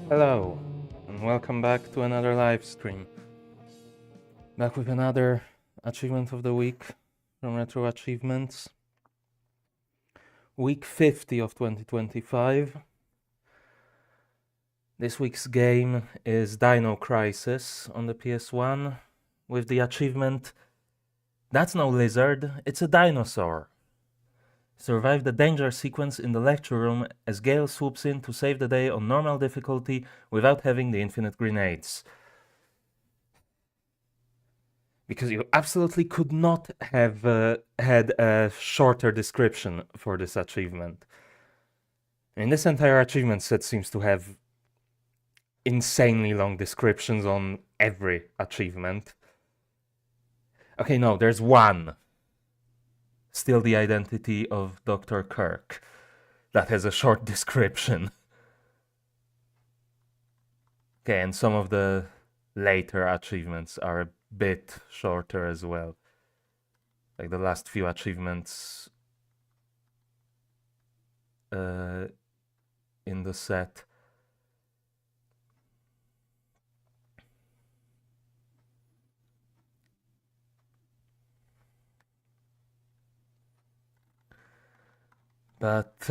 Hello, and welcome back to another live stream. Back with another achievement of the week from RetroAchievements. Week 50 of 2025. This week's game is Dino Crisis on the PS1 with the achievement That's no lizard, it's a dinosaur. Survive the danger sequence in the lecture room as Gail swoops in to save the day on normal difficulty without having the infinite grenades. Because you absolutely could not have had a shorter description for this achievement. I mean, this entire achievement set seems to have insanely long descriptions on every achievement. Okay, no, there's one. Still the identity of Dr. Kirk. That has a short description. Okay, and some of the later achievements are a bit shorter as well. Like the last few achievements in the set. But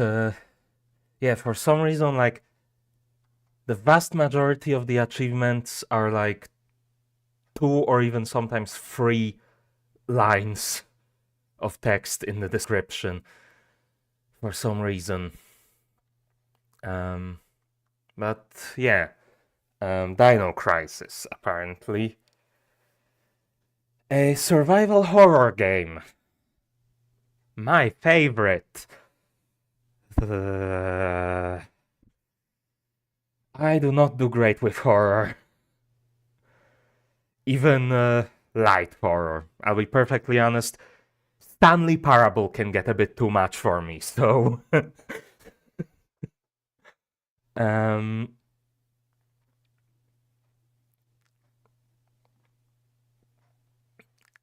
yeah, for some reason, like the vast majority of the achievements are like 2 or even sometimes 3 lines of text in the description for some reason. But yeah, Dino Crisis, apparently. A survival horror game. My favorite. I do not do great with horror. Even light horror. I'll be perfectly honest. Stanley Parable can get a bit too much for me, so...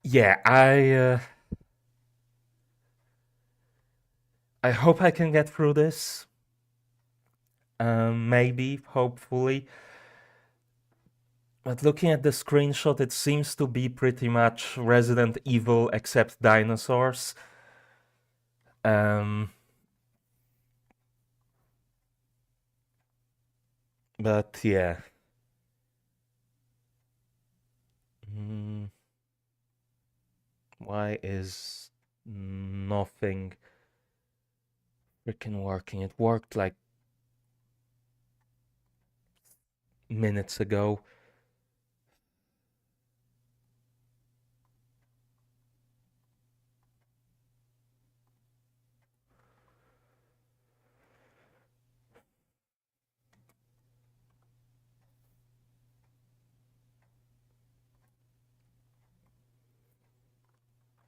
yeah, I hope I can get through this. Maybe, hopefully. But looking at the screenshot, it seems to be pretty much Resident Evil except dinosaurs. But yeah. Why is nothing freaking working? It worked like minutes ago.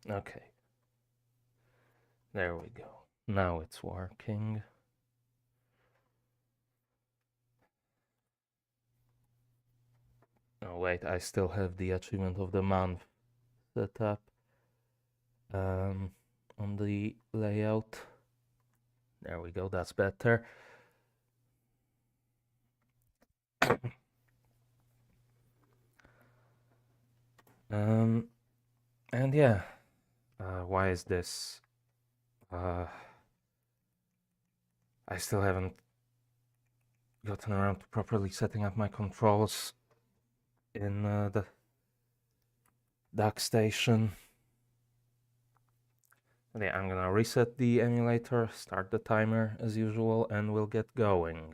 Okay. There we go. Now it's working. Oh wait, I still have the achievement of the month set up on the layout. There we go, that's better. And yeah, why is this? I still haven't gotten around to properly setting up my controls in the dock station. Yeah, I'm gonna reset the emulator, start the timer as usual, and we'll get going.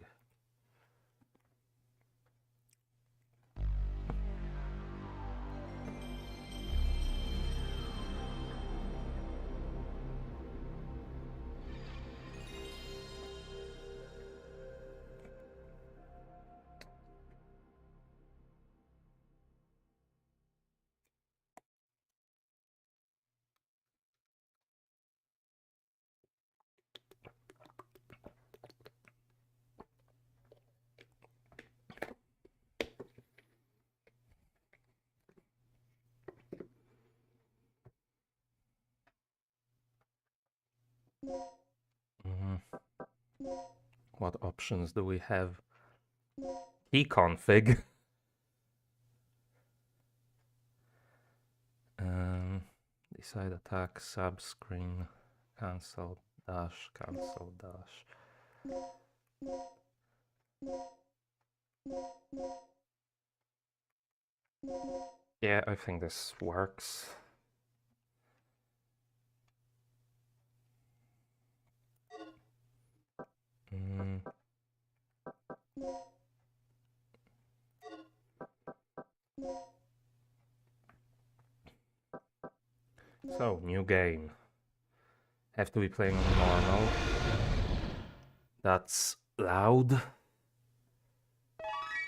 What options do we have? Key config. Decide attack, subscreen, cancel dash, cancel dash. Yeah, I think this works. So, new game. Have to be playing on normal. That's loud.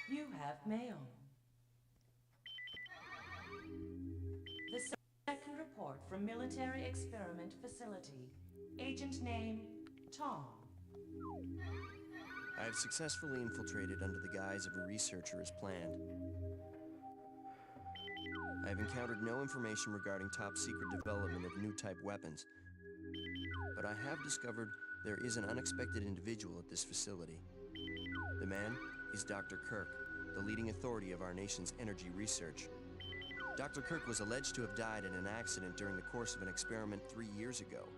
You have mail. The second report from Military Experiment Facility. Agent name, Tom. I have successfully infiltrated under the guise of a researcher as planned. I have encountered no information regarding top-secret development of new type weapons, but I have discovered there is an unexpected individual at this facility. The man is Dr. Kirk, the leading authority of our nation's energy research. Dr. Kirk was alleged to have died in an accident during the course of an experiment 3 years ago.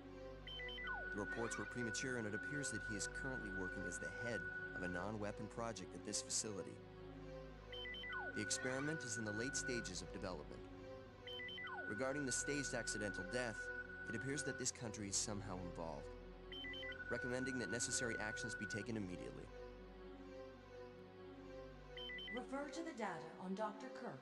The reports were premature, and it appears that he is currently working as the head of a non-weapon project at this facility. The experiment is in the late stages of development. Regarding the staged accidental death, it appears that this country is somehow involved, recommending that necessary actions be taken immediately. Refer to the data on Dr. Kirk.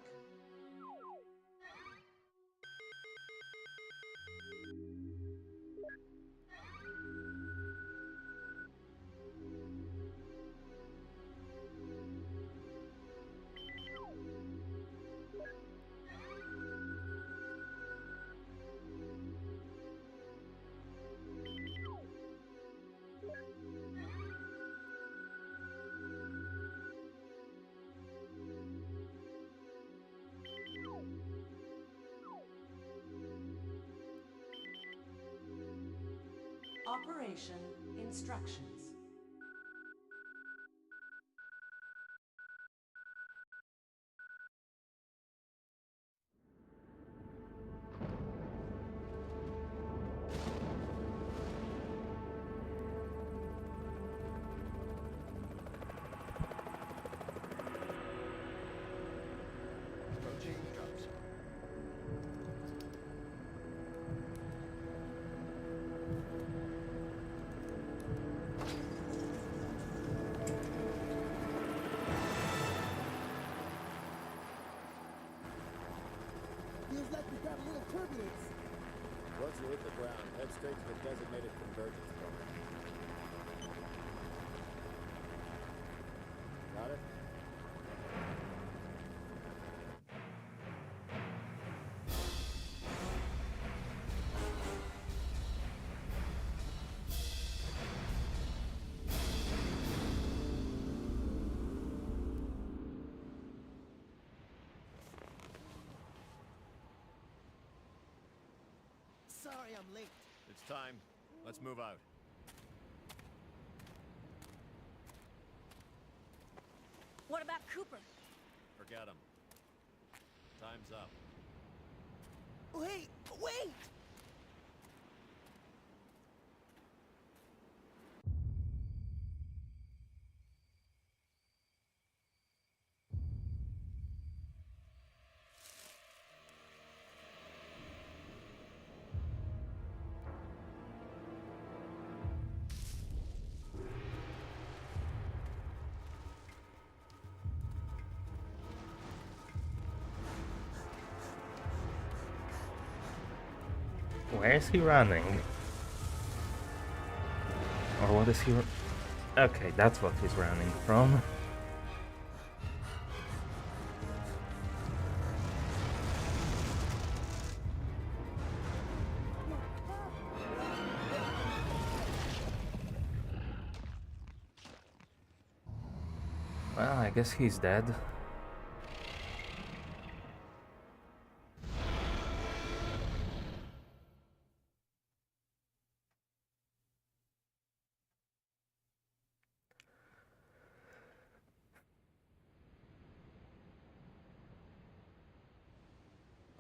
Operation instructions. Approaching drop zone. Feels like we got a little turbulence. Once you hit the ground, head straight to the designated convergence point. Got it? Sorry I'm late. It's time. Let's move out. What about Cooper? Forget him. Time's up. Wait! Wait! Where is he running? Or what is he? Okay, that's what he's running from. Well, I guess he's dead.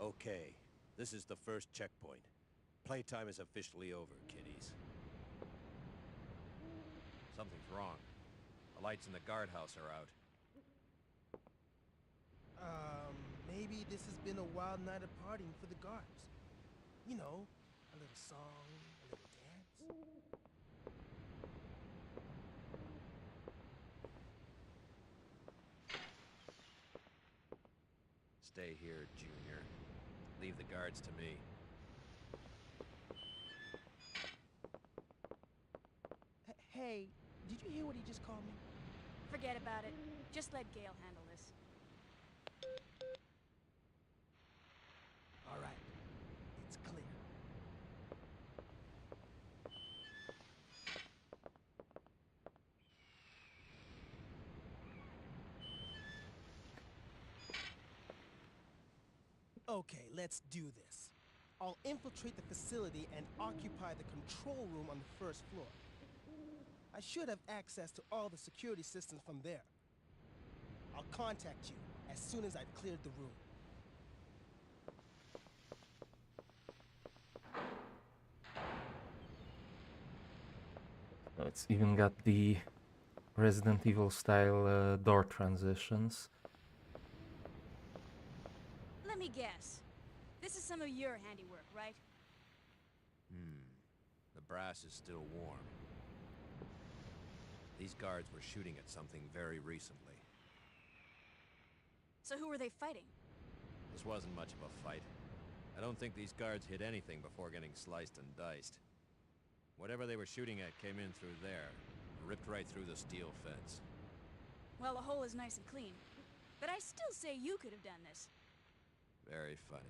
Okay, this is the first checkpoint. Playtime is officially over, kiddies. Something's wrong. The lights in the guardhouse are out. Maybe this has been a wild night of partying for the guards. You know, a little song, a little dance. Stay here, Junior. Leave the guards to me. Hey, did you hear what he just called me? Forget about it. Just let Gail handle this. All right, it's clear. Okay, let's do this. I'll infiltrate the facility and occupy the control room on the first floor. I should have access to all the security systems from there. I'll contact you as soon as I've cleared the room. So it's even got the Resident Evil style door transitions. Let me guess. This is some of your handiwork, right? The brass is still warm. These guards were shooting at something very recently. So who were they fighting? This wasn't much of a fight. I don't think these guards hit anything before getting sliced and diced. Whatever they were shooting at came in through there, ripped right through the steel fence. Well, the hole is nice and clean. But I still say you could have done this. Very funny.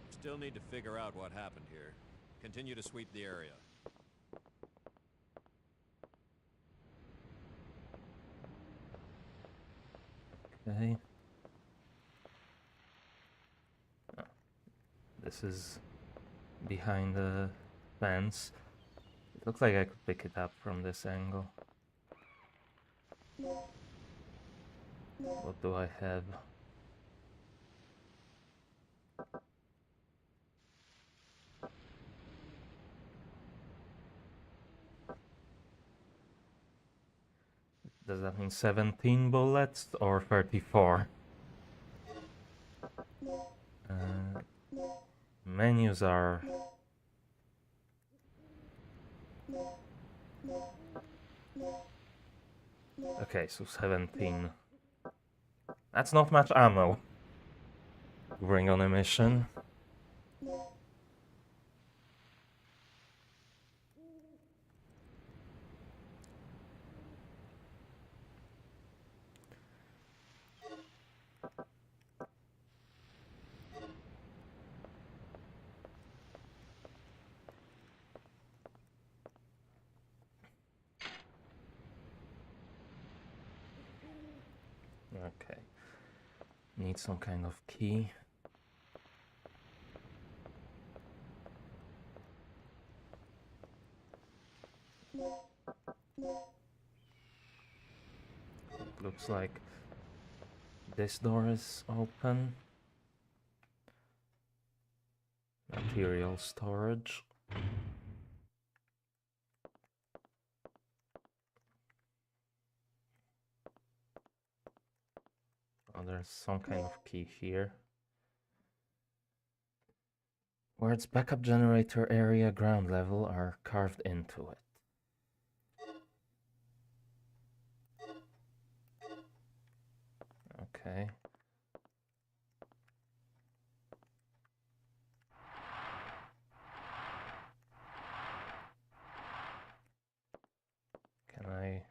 Still need to figure out what happened here. Continue to sweep the area. Okay. Ah, this is behind the fence. It looks like I could pick it up from this angle. What do I have? Does that mean 17 bullets or 34? Menus are... Okay, so 17. That's not much ammo to bring on a mission. Okay. Need some kind of key. It looks like this door is open. Material storage. Oh, there's some kind of key here. Words backup generator area ground level are carved into it. Okay. Can I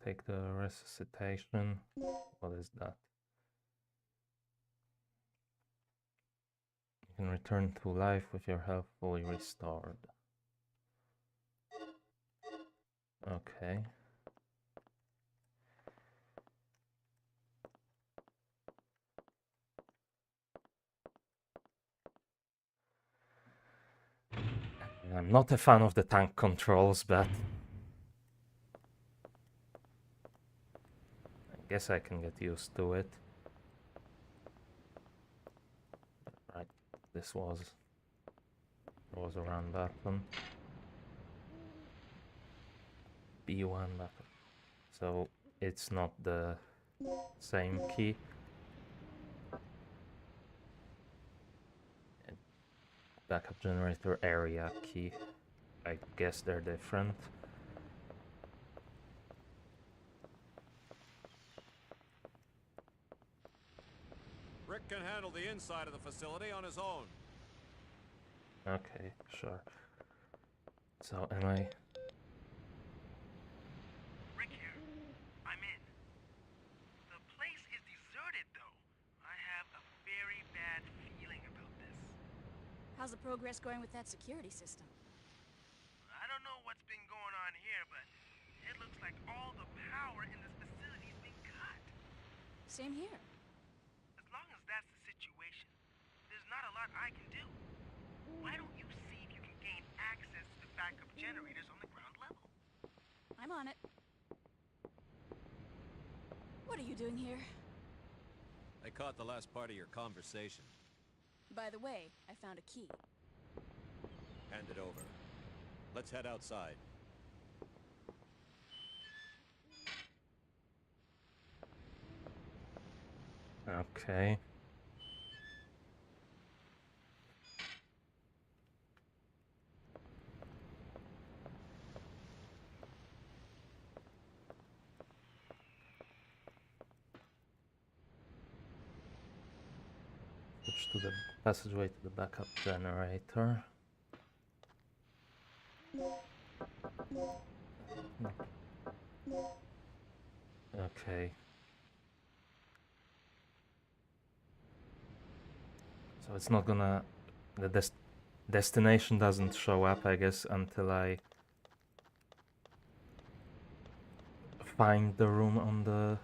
take the resuscitation? What is that? You can return to life with your health fully restored. Okay. I'm not a fan of the tank controls, but I Guess I can get used to it. Right, this was a run button. B1 button. So it's not the same key. And backup generator area key. I guess they're different. Rick can handle the inside of the facility on his own. Okay, sure. So am I... Rick here. I'm in. The place is deserted, though. I have a very bad feeling about this. How's the progress going with that security system? I don't know what's been going on here, but it looks like all the power in this facility is being cut. Same here. As long as that's the situation, there's not a lot I can do. Why don't you see if you can gain access to the backup generators on the ground level? I'm on it. What are you doing here? I caught the last part of your conversation. By the way, I found a key. Hand it over. Let's head outside. Okay. Switch to the passageway to the backup generator. Okay. So it's not gonna... The destination doesn't show up, I guess, until I find the room on the...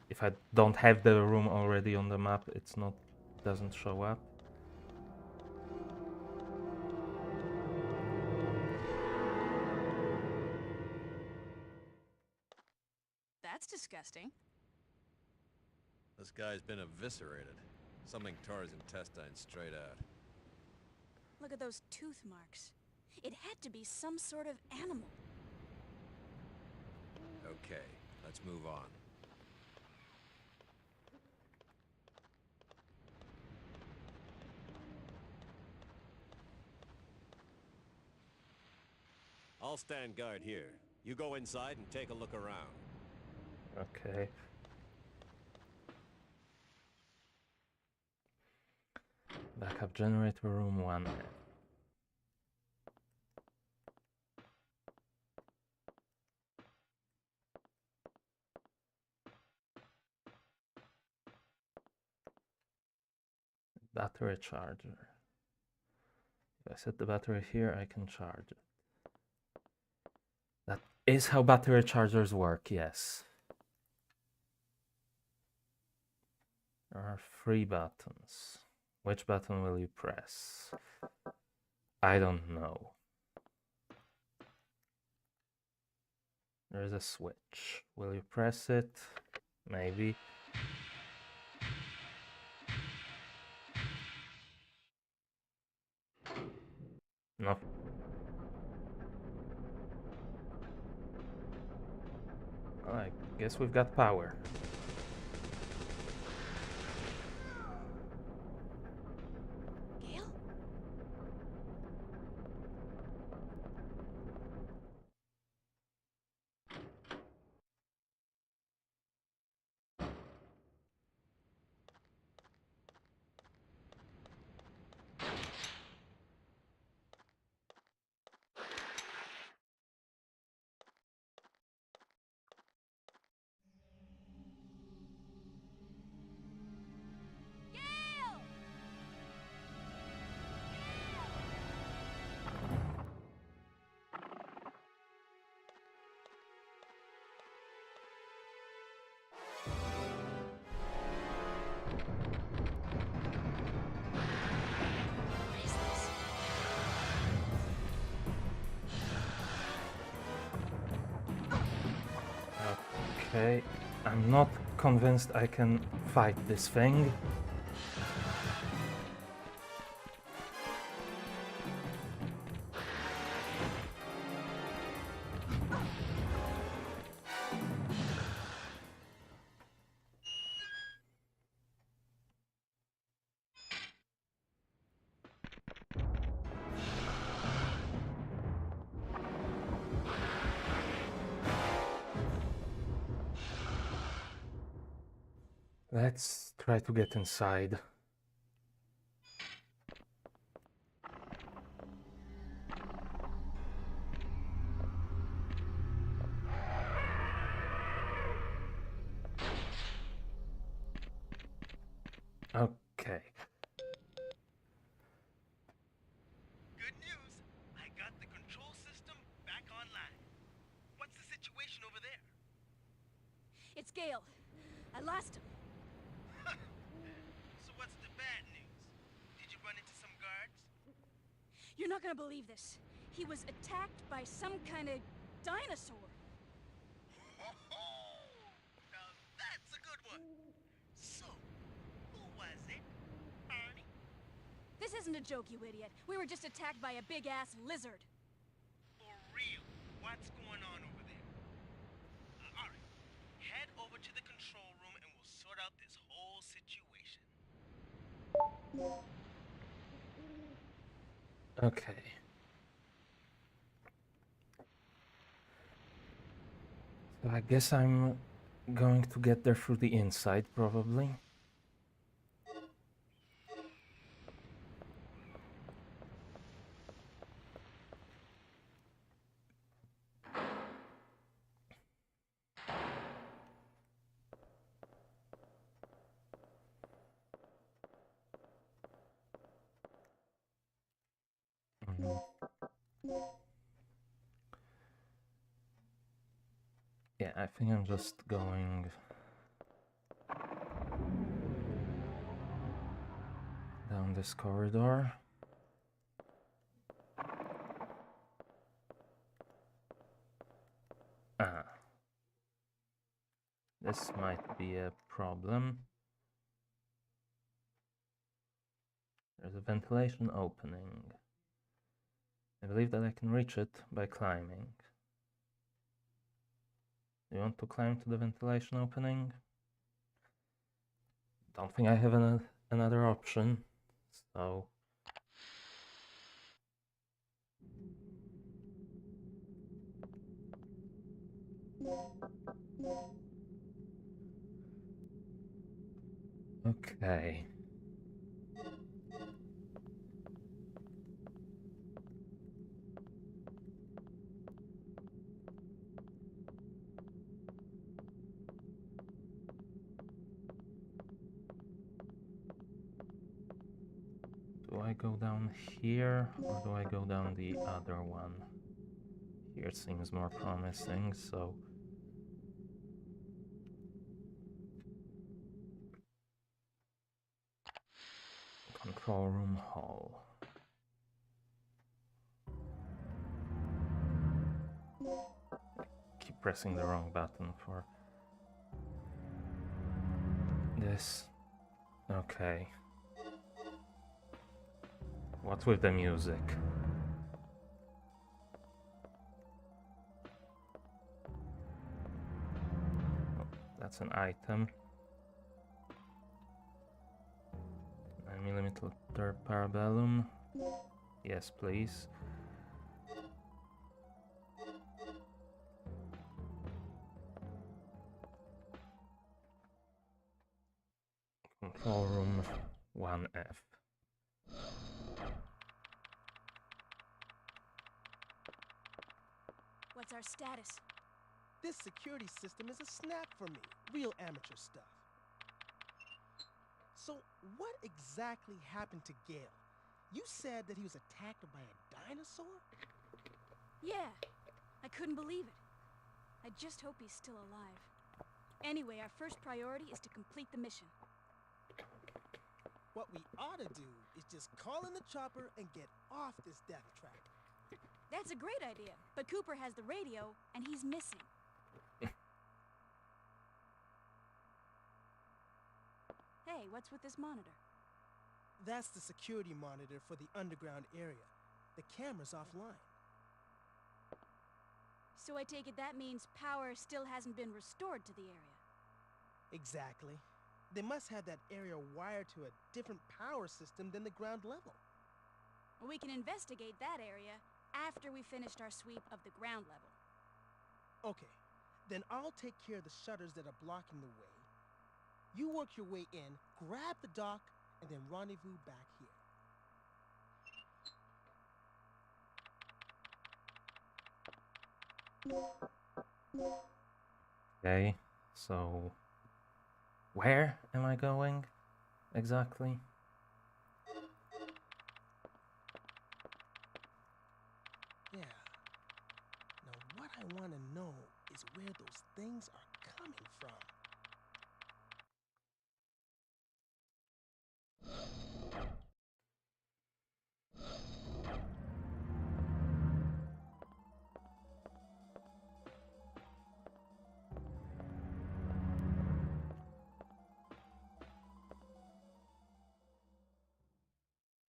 If I don't have the room already on the map, it's not... doesn't show up. That's disgusting. This guy's been eviscerated. Something tore his intestines straight out. Look at those tooth marks. It had to be some sort of animal. Okay, let's move on. I'll stand guard here. You go inside and take a look around. Okay. Backup generator room 1. Battery charger. If I set the battery here, I can charge it. That is how battery chargers work, yes. There are 3 buttons. Which button will you press? I don't know. There's a switch. Will you press it? Maybe. No. Well, I guess we've got power. Gail? Gail! What is this? Okay. I'm not convinced I can fight this thing. Let's try to get inside. Okay. Good news. I got the control system back online. What's the situation over there? It's Gail. I lost him. So what's the bad news? Did you run into some guards? You're not gonna believe this. He was attacked by some kind of dinosaur. Now that's a good one. So, who was it? Arnie? This isn't a joke, you idiot. We were just attacked by a big-ass lizard. For real? What's going on over there? Alright. Head over to the control room and we'll sort out this whole situation. Okay. So I guess I'm going to get there through the inside, probably. Yeah, I think I'm just going down this corridor. Ah. This might be a problem. There's a ventilation opening. I believe that I can reach it by climbing. Do you want to climb to the ventilation opening? Don't think I have another option, so... Okay. Do I go down here, or do I go down the other one? Here seems more promising, so... Control room hall. Keep pressing the wrong button for this. Okay. What's with the music? Oh, that's an item. 9mm parabellum. Yes, please. Control room 1F. What's our status? This security system is a snap for me. Real amateur stuff. So, what exactly happened to Gail? You said that he was attacked by a dinosaur? Yeah, I couldn't believe it. I just hope he's still alive. Anyway, our first priority is to complete the mission. What we ought to do is just call in the chopper and get off this death trap. That's a great idea, but Cooper has the radio, and he's missing. Hey, what's with this monitor? That's the security monitor for the underground area. The camera's offline. So I take it that means power still hasn't been restored to the area. Exactly. They must have that area wired to a different power system than the ground level. We can investigate that area after we finished our sweep of the ground level. Okay, then I'll take care of the shutters that are blocking the way. You work your way in, grab the dock, and then rendezvous back here. Okay, so where am I going exactly? Yeah. Now what I want to know is where those things are coming from.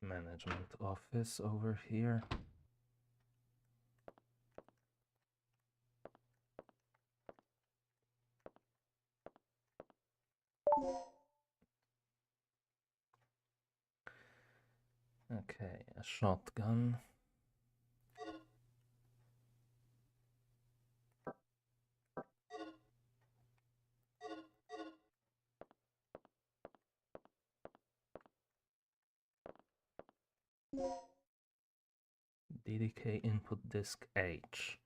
Management office over here. Okay, a shotgun. DDK input disk H.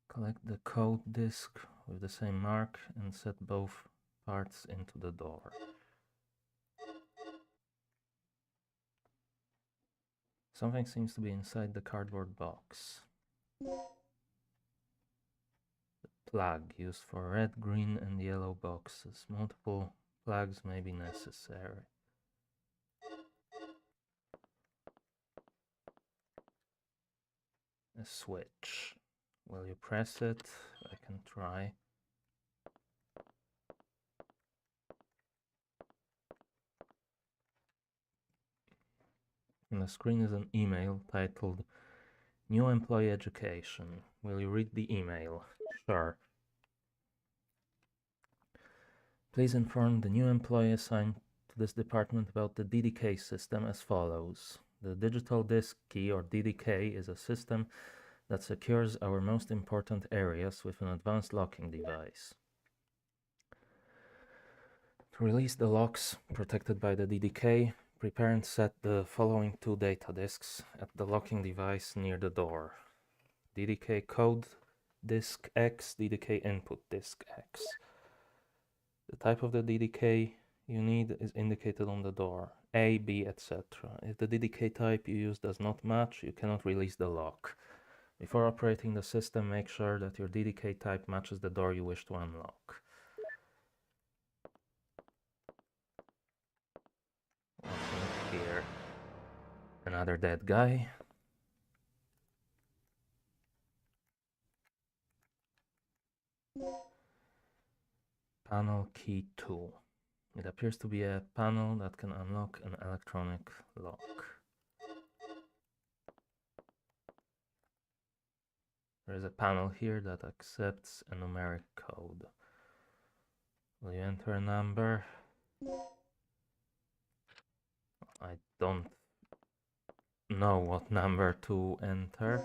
Collect the code disk with the same mark and set both parts into the door. Something seems to be inside the cardboard box. The plug used for red, green and yellow boxes. Multiple plugs may be necessary. A switch. Will you press it? I can try. On the screen is an email titled New Employee Education. Will you read the email? Sure. Please inform the new employee assigned to this department about the DDK system as follows. The digital disk key, or DDK, is a system that secures our most important areas with an advanced locking device. To release the locks protected by the DDK, prepare and set the following two data disks at the locking device near the door. DDK code disk X, DDK input disk X. The type of the DDK you need is indicated on the door, A, B, etc. If the DDK type you use does not match, you cannot release the lock. Before operating the system, make sure that your DDK type matches the door you wish to unlock. What's in here? Another dead guy. Panel key 2. It appears to be a panel that can unlock an electronic lock. There is a panel here that accepts a numeric code. Will you enter a number? I don't know what number to enter.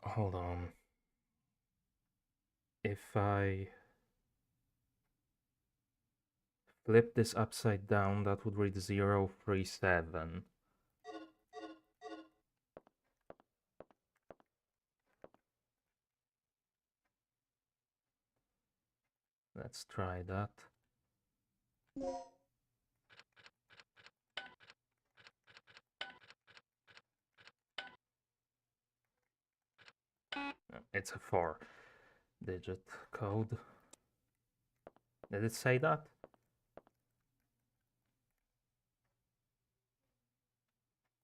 Hold on. If I flip this upside down, that would read 037. Let's try that. It's a 4-digit code. Did it say that?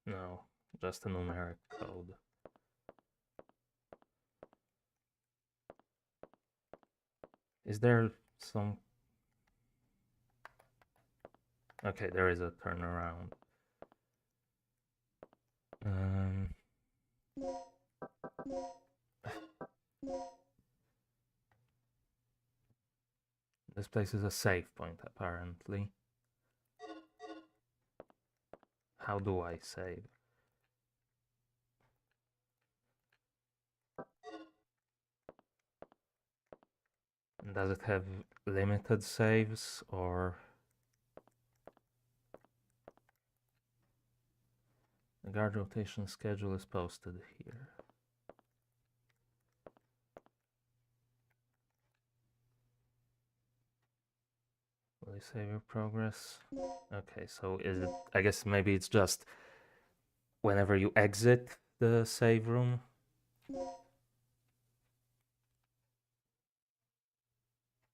No, just a numeric code. Is there some... Okay, there is a turnaround. This place is a save point, apparently. How do I save? Does it have limited saves, or... The guard rotation schedule is posted here. Will you save your progress? Okay, so is it... I guess maybe it's just whenever you exit the save room.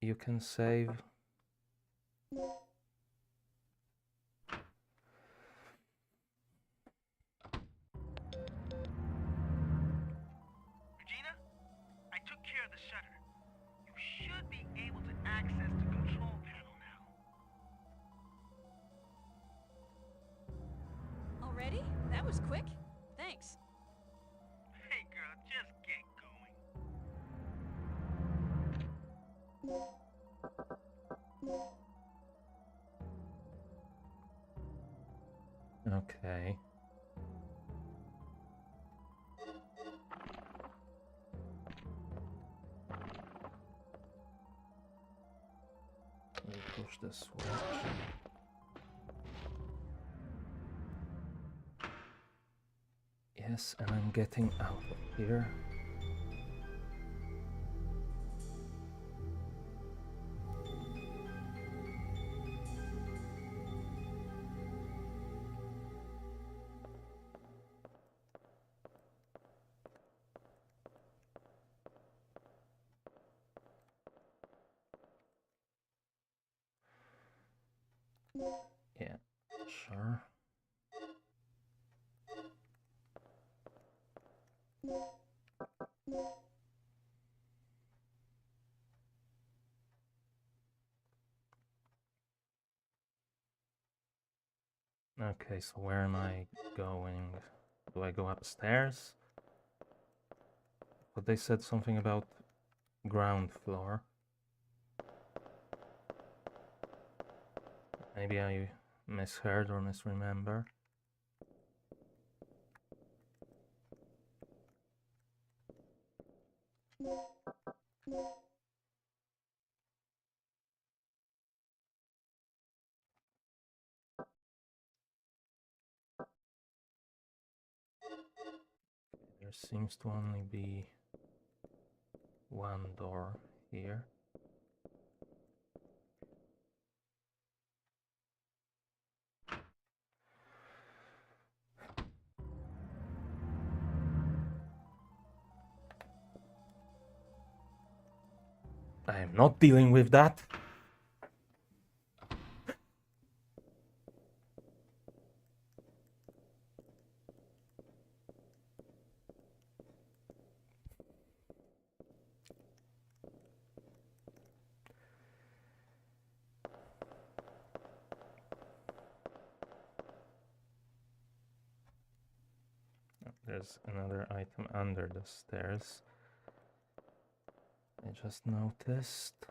You can save. Regina, I took care of the shutter. You should be able to access the control panel now. Already? That was quick. Thanks. Hey girl, just get going. Okay. We push the switch. Yes, and I'm getting out of here. Yeah, sure. Okay, so where am I going? Do I go upstairs? But they said something about ground floor. Maybe I misheard or misremember. There seems to only be one door here. I am not dealing with that. There's another item under the stairs. I just noticed.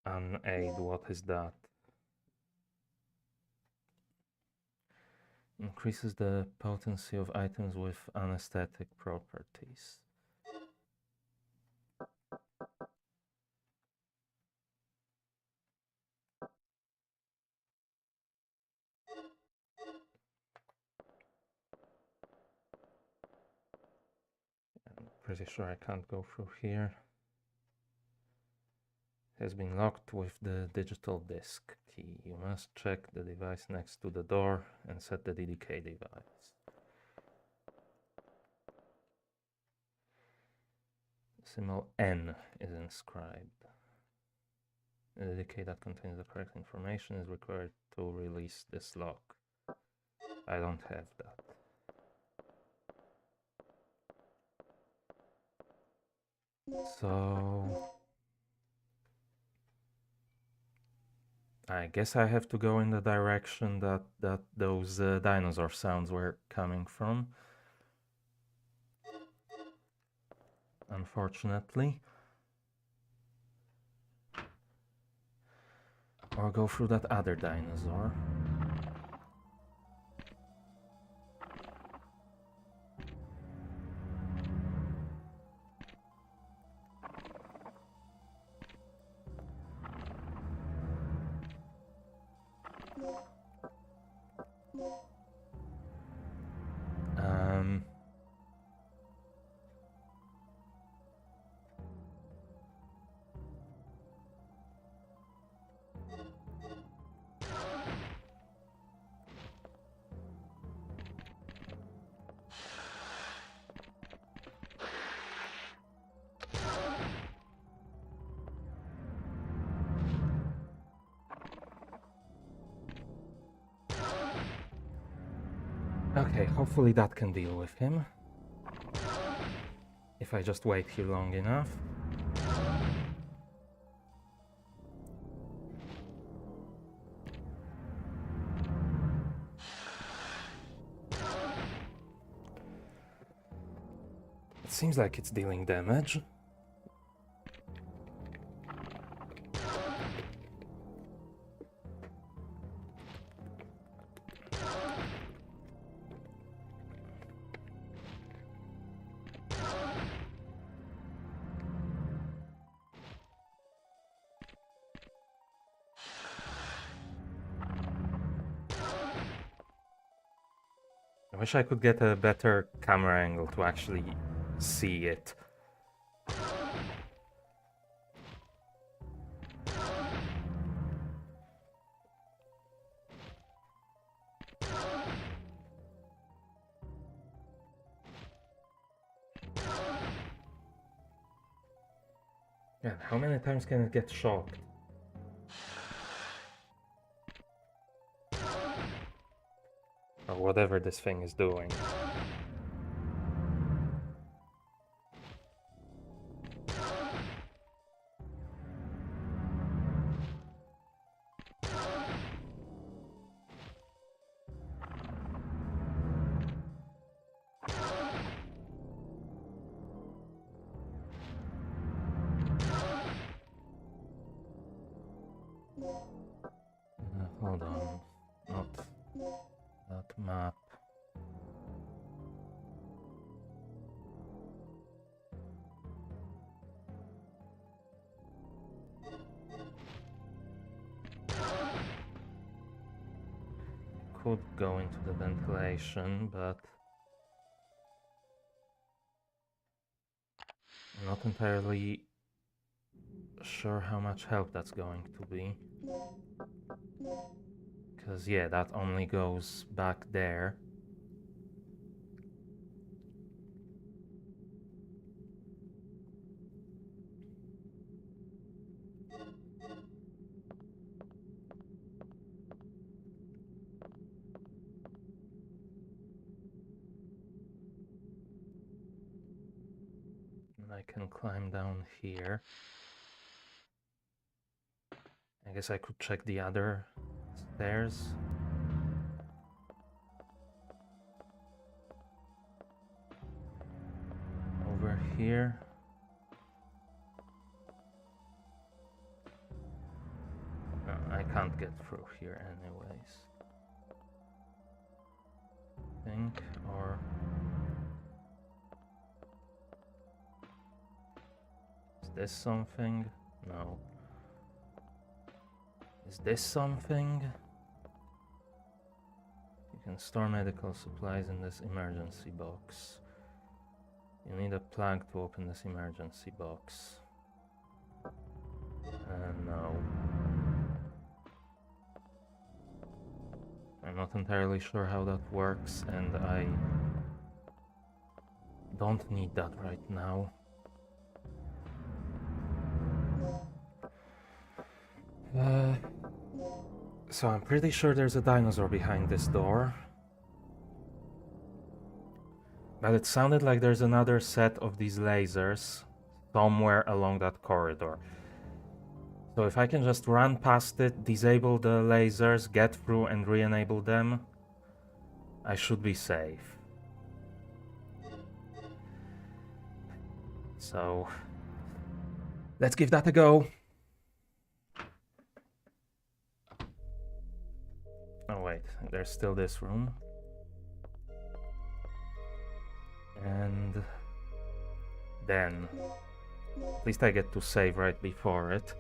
An aid, what is that? Increases the potency of items with anesthetic properties. pretty sure I can't go through here. Has been locked with the digital disk key. You must check the device next to the door and set the DDK device. Symbol N is inscribed. The DDK that contains the correct information is required to release this lock. I don't have that. So I guess I have to go in the direction that those dinosaur sounds were coming from. Unfortunately. Or go through that other dinosaur. Okay, hopefully that can deal with him. If I just wait here long enough. It seems like it's dealing damage. I wish I could get a better camera angle to actually see it. Yeah, how many times can it get shocked? Or whatever this thing is doing. Hold on, not that map. Could go into the ventilation, but I'm not entirely sure how much help that's going to be. Because, yeah, that only goes back there. And I can climb down here. I guess I could check the other stairs. Over here. No, I can't get through here anyways. Think, or... Is this something? No. Is this something? You can store medical supplies in this emergency box. You need a plug to open this emergency box. No. I'm not entirely sure how that works, and I don't need that right now. So I'm pretty sure there's a dinosaur behind this door. But it sounded like there's another set of these lasers somewhere along that corridor. So if I can just run past it, disable the lasers, get through and re-enable them, I should be safe. So let's give that a go. Oh wait, there's still this room. And then at least I get to save right before it.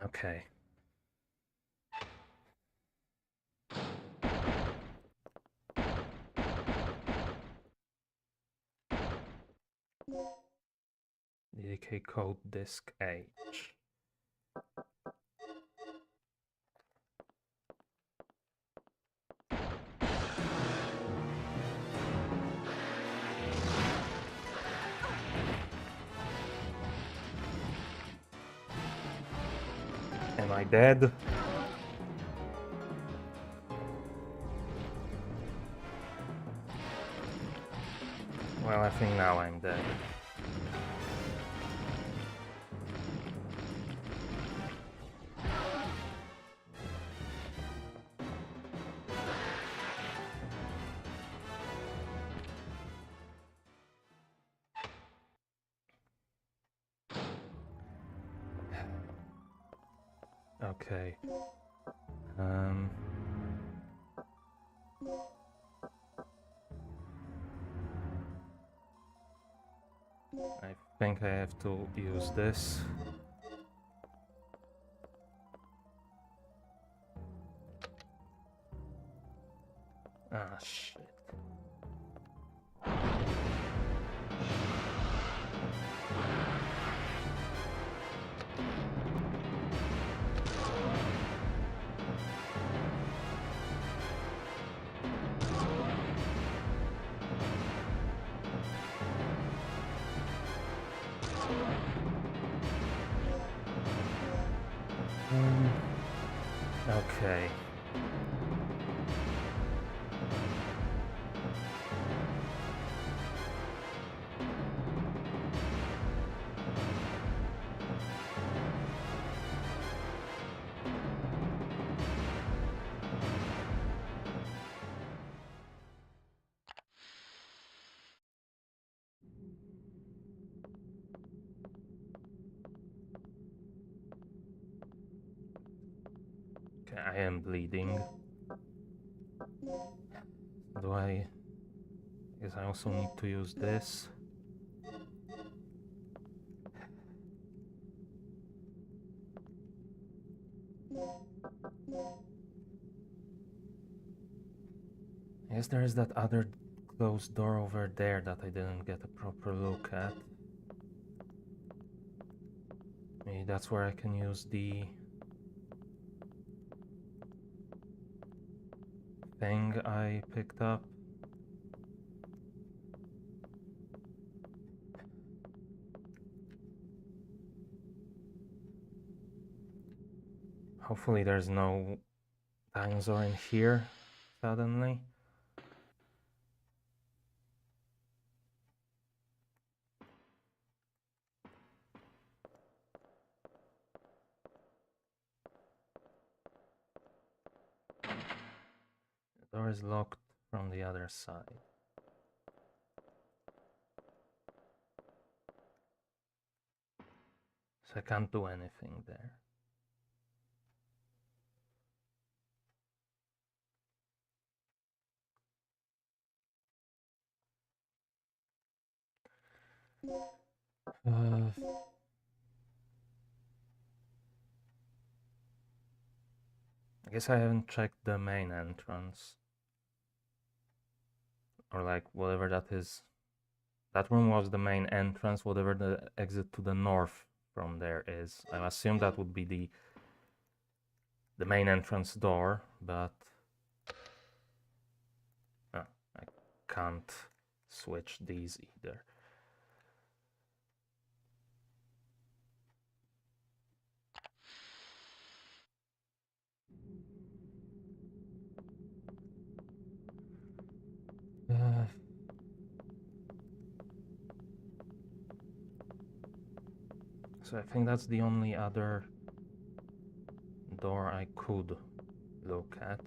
Okay. DK code disk H. Am I dead? Well, I think now I'm dead. Okay. I think I have to use this. Ah, shit. Okay. Okay, I am bleeding. Do I... Guess I also need to use this. I guess there is that other closed door over there that I didn't get a proper look at. Maybe that's where I can use the thing I picked up. Hopefully there's no dinosaur in here suddenly. The door is locked from the other side. So I can't do anything there. Uh, I guess I haven't checked the main entrance. Or like whatever that is. That room was the main entrance, whatever the exit to the north from there is. I assume that would be the main entrance door, but I can't switch these either. So I think that's the only other door I could look at.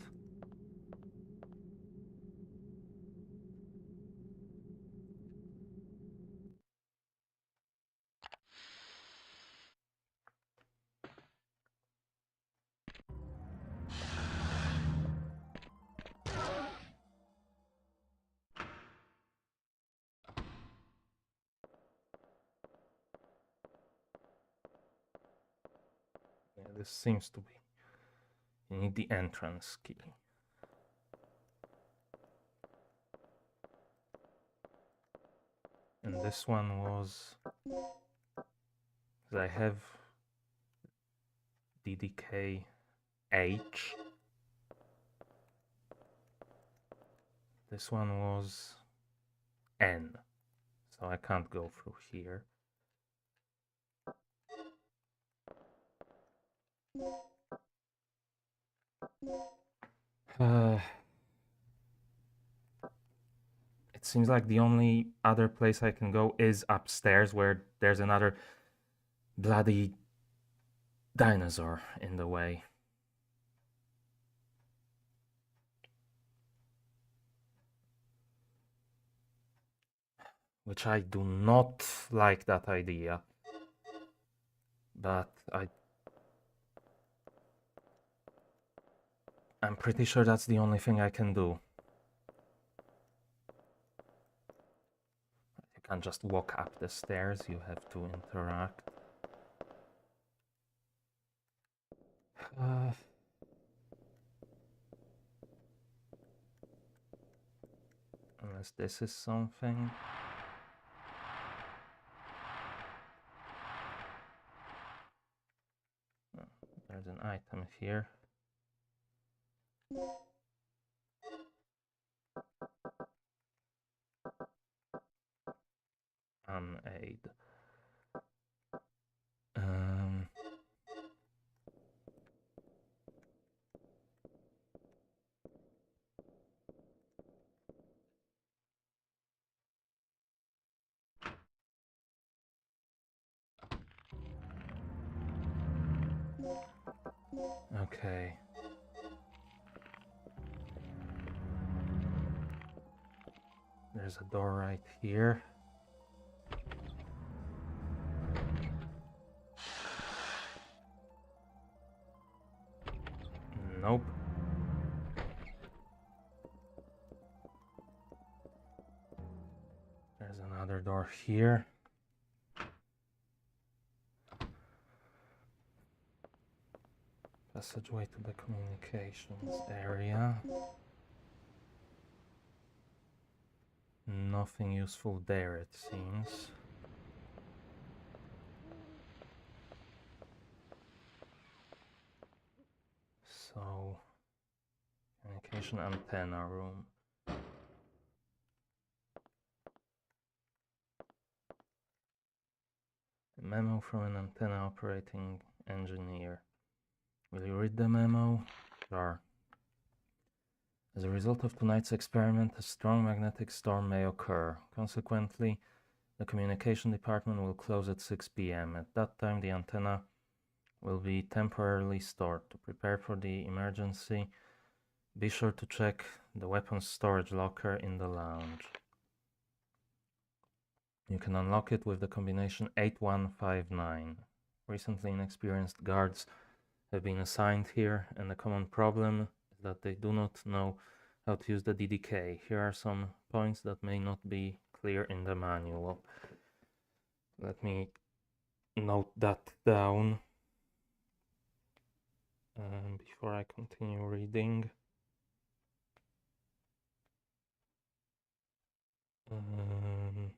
Yeah, this seems to be. You need the entrance key. And this one was. I have DDK H. This one was N. So I can't go through here. It seems like the only other place I can go is upstairs, where there's another bloody dinosaur in the way. Which I do not like that idea. But I'm pretty sure that's the only thing I can do. You can't just walk up the stairs, you have to interact. Unless this is something. Oh, there's an item here. An aid. Okay. There's a door right here. Nope. There's another door here. Passageway to the communications area. Nothing useful there, it seems. So, communication antenna room. A memo from an antenna operating engineer. Will you read the memo? Sure. As a result of tonight's experiment, a strong magnetic storm may occur. Consequently, the communication department will close at 6 p.m. At that time, the antenna will be temporarily stored. To prepare for the emergency, be sure to check the weapons storage locker in the lounge. You can unlock it with the combination 8159. Recently inexperienced guards have been assigned here, and the common problem is that they do not know how to use the DDK. Here are some points that may not be clear in the manual. Let me note that down before I continue reading. Um,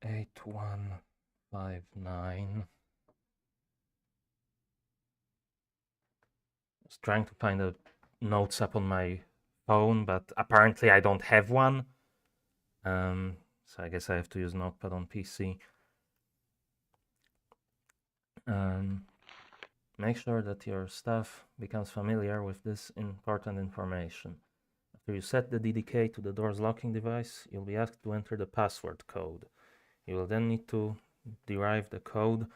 Eight 159. I was trying to find a notes app on my phone, but apparently I don't have one. So I guess I have to use Notepad on PC. Make sure that your staff becomes familiar with this important information. After you set the DDK to the door's locking device, you'll be asked to enter the password code. You will then need to derive the code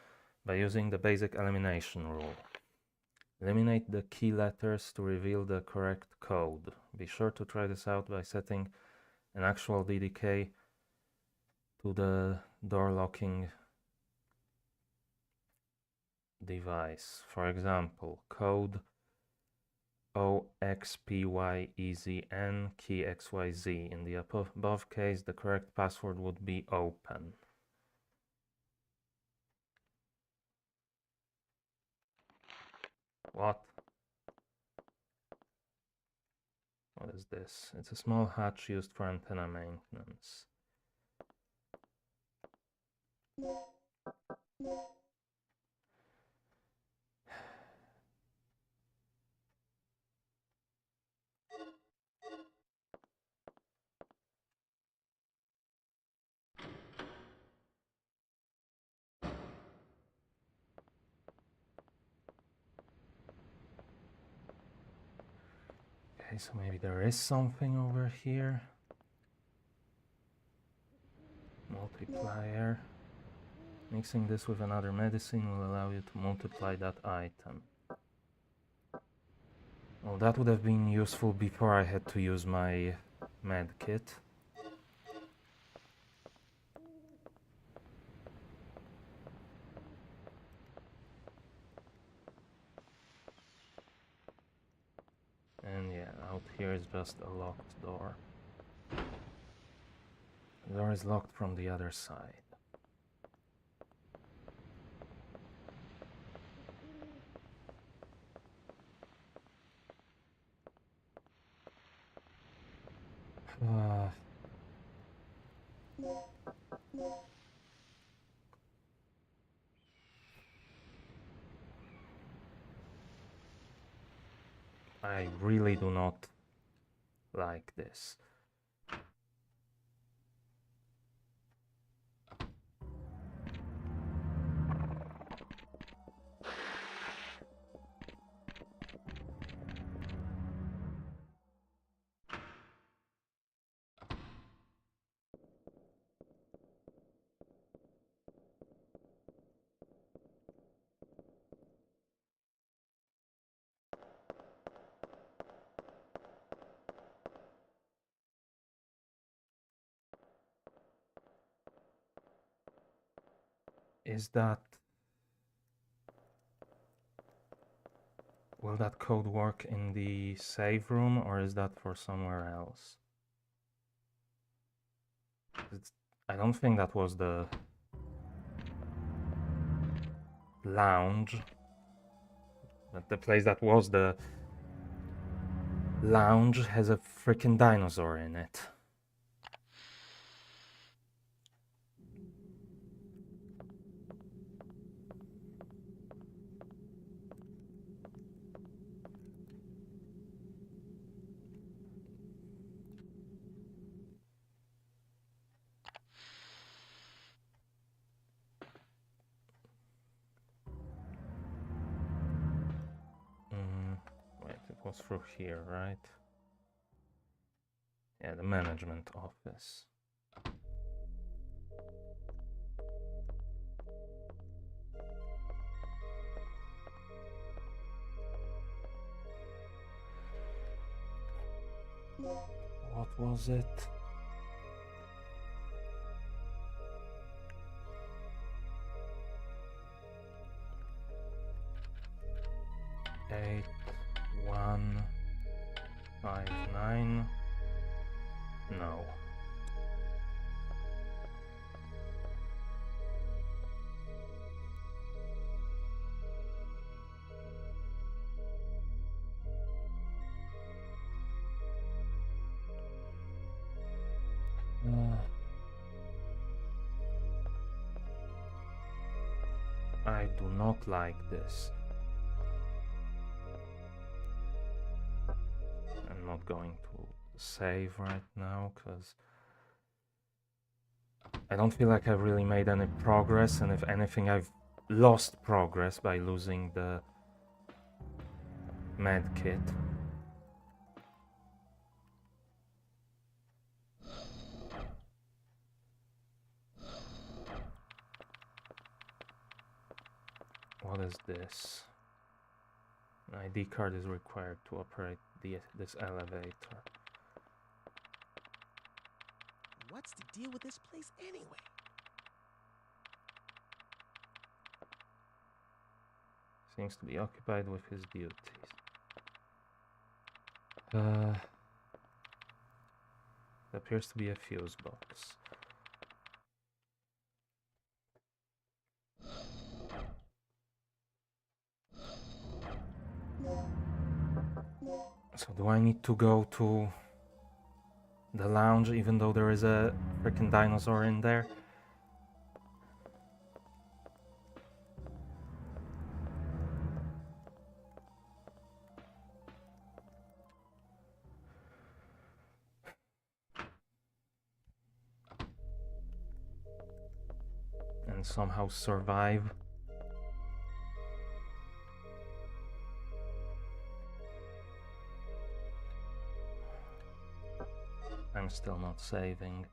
by using the basic elimination rule. Eliminate the key letters to reveal the correct code. Be sure to try this out by setting an actual DDK to the door locking device. For example, code OXPYEZN key XYZ. In the above case, the correct password would be open. What? What is this? It's a small hatch used for antenna maintenance. Okay, so maybe there is something over here. Multiplier. Mixing this with another medicine will allow you to multiply that item. Well, that would have been useful before I had to use my med kit. And yeah, out here is just a locked door. The door is locked from the other side. I really do not like this. Is that... Will that code work in the save room, or is that for somewhere else? I don't think that was the lounge. But the place that was the lounge has a freaking dinosaur in it. Wait, it was through here, right? Yeah, the management office. What was it? Eight, 1, 5, 9. No. I do not like this. I'm not going to save right now because I don't feel like I've really made any progress, and if anything, I've lost progress by losing the med kit. What is this? An ID card is required to operate this elevator. What's the deal with this place anyway? Seems to be occupied with his duties. There appears to be a fuse box. So do I need to go to the lounge even though there is a freaking dinosaur in there? And somehow survive? I'm still not saving.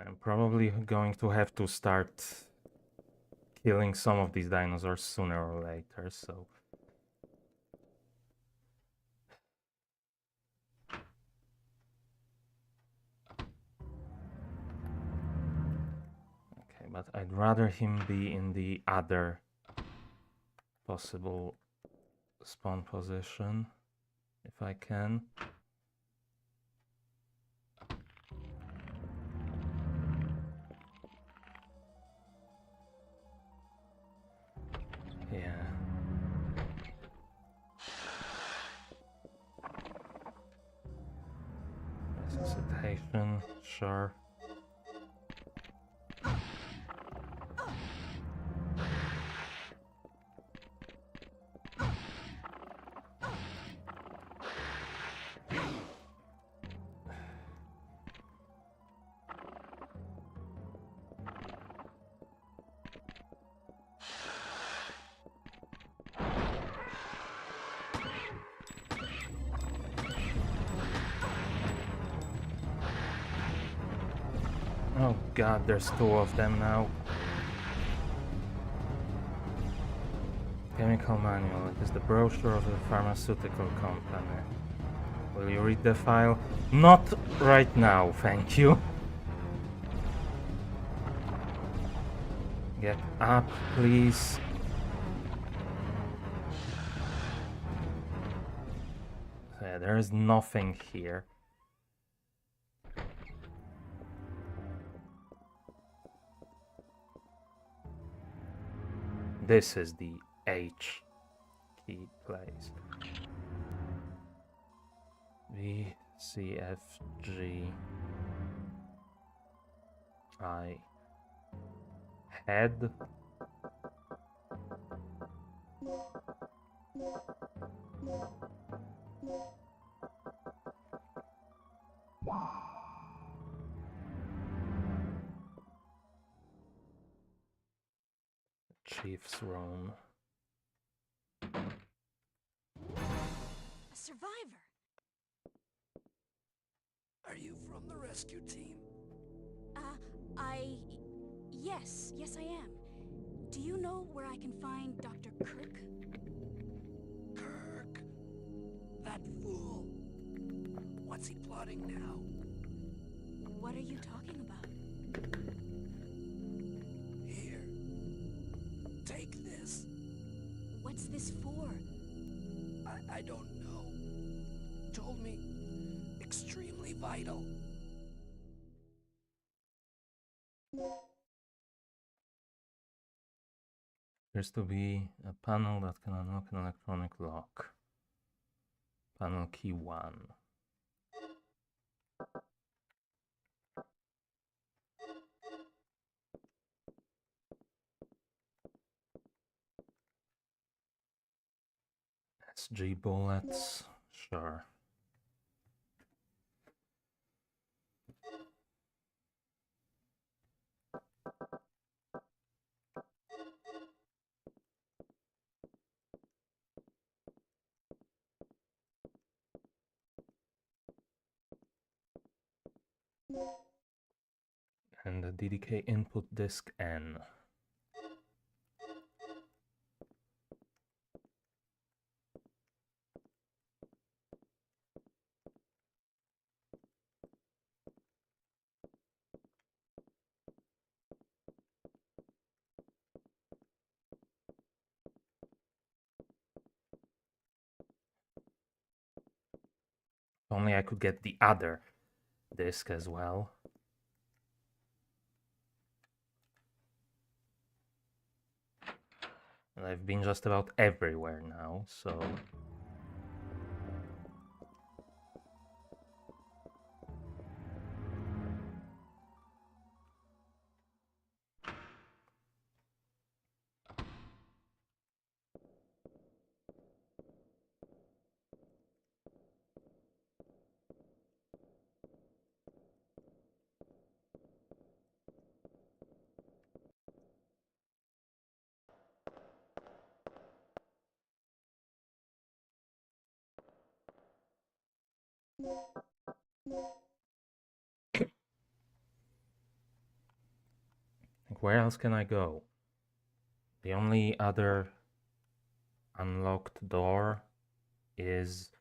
I'm probably going to have to start killing some of these dinosaurs sooner or later, so... Okay, but I'd rather him be in the other possible spawn position, if I can. Yeah. Resuscitation, sure. Oh god, there's two of them now. Chemical manual. It is the brochure of the pharmaceutical company. Will you read the file? Not right now, thank you. Get up, please. Yeah, there is nothing here. This is the H key place. V, C, F, G, I. Head. Chief's room. A survivor. Are you from the rescue team? Yes, I am. Do you know where I can find Dr. Kirk? Kirk? That fool. What's he plotting now? What are you talking about? Here. Take this. What's this for? I don't know. Told me extremely vital. Appears to be a panel that can unlock an electronic lock. Panel key 1. SG bullets, sure. And the DDK input disk N. If only I could get the other disk as well. And I've been just about everywhere now, so... Where else can I go? The only other unlocked door is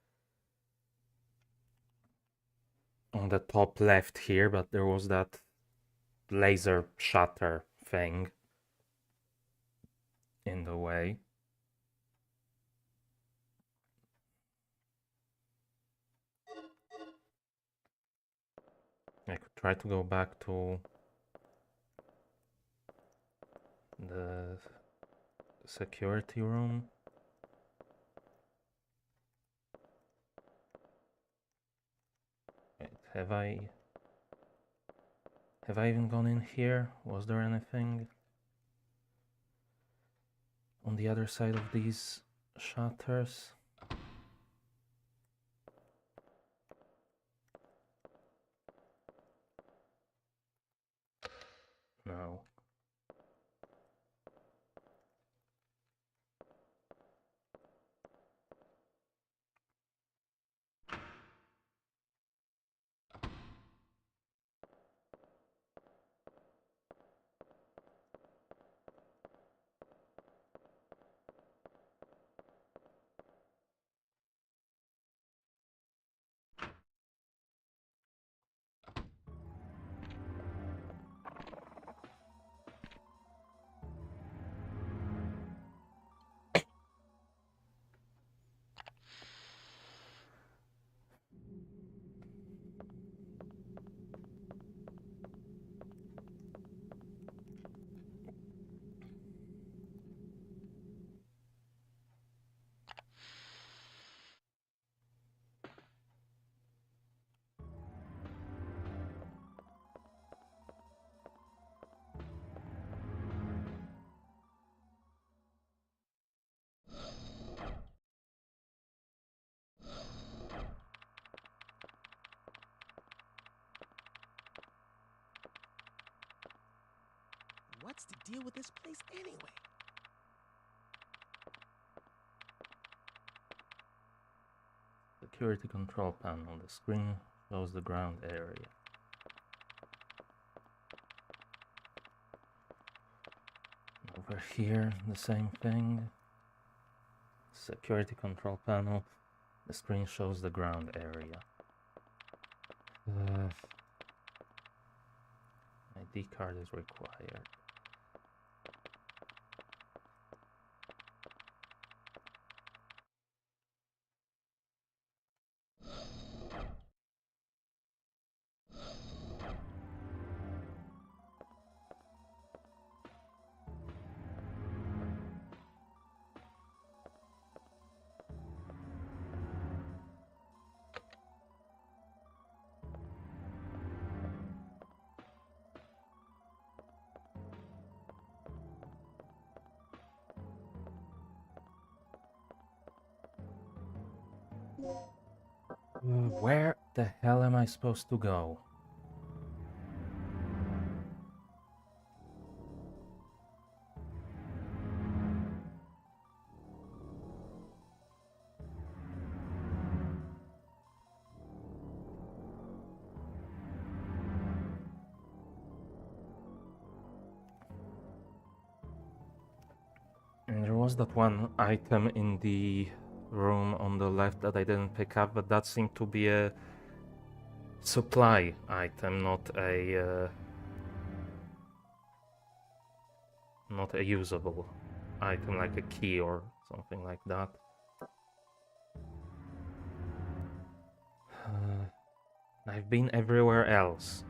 on the top left here, but there was that laser shutter thing in the way. I could try to go back to the security room. Wait, have I even gone in here? Was there anything on the other side of these shutters? No. What's the deal with this place anyway? Security control panel. The screen shows the ground area. Over here, the same thing. Security control panel. The screen shows the ground area. ID card is required. Where the hell am I supposed to go? And there was that one item in the room on the left that I didn't pick up, but that seemed to be a supply item, not a usable item like a key or something like that. I've been everywhere else.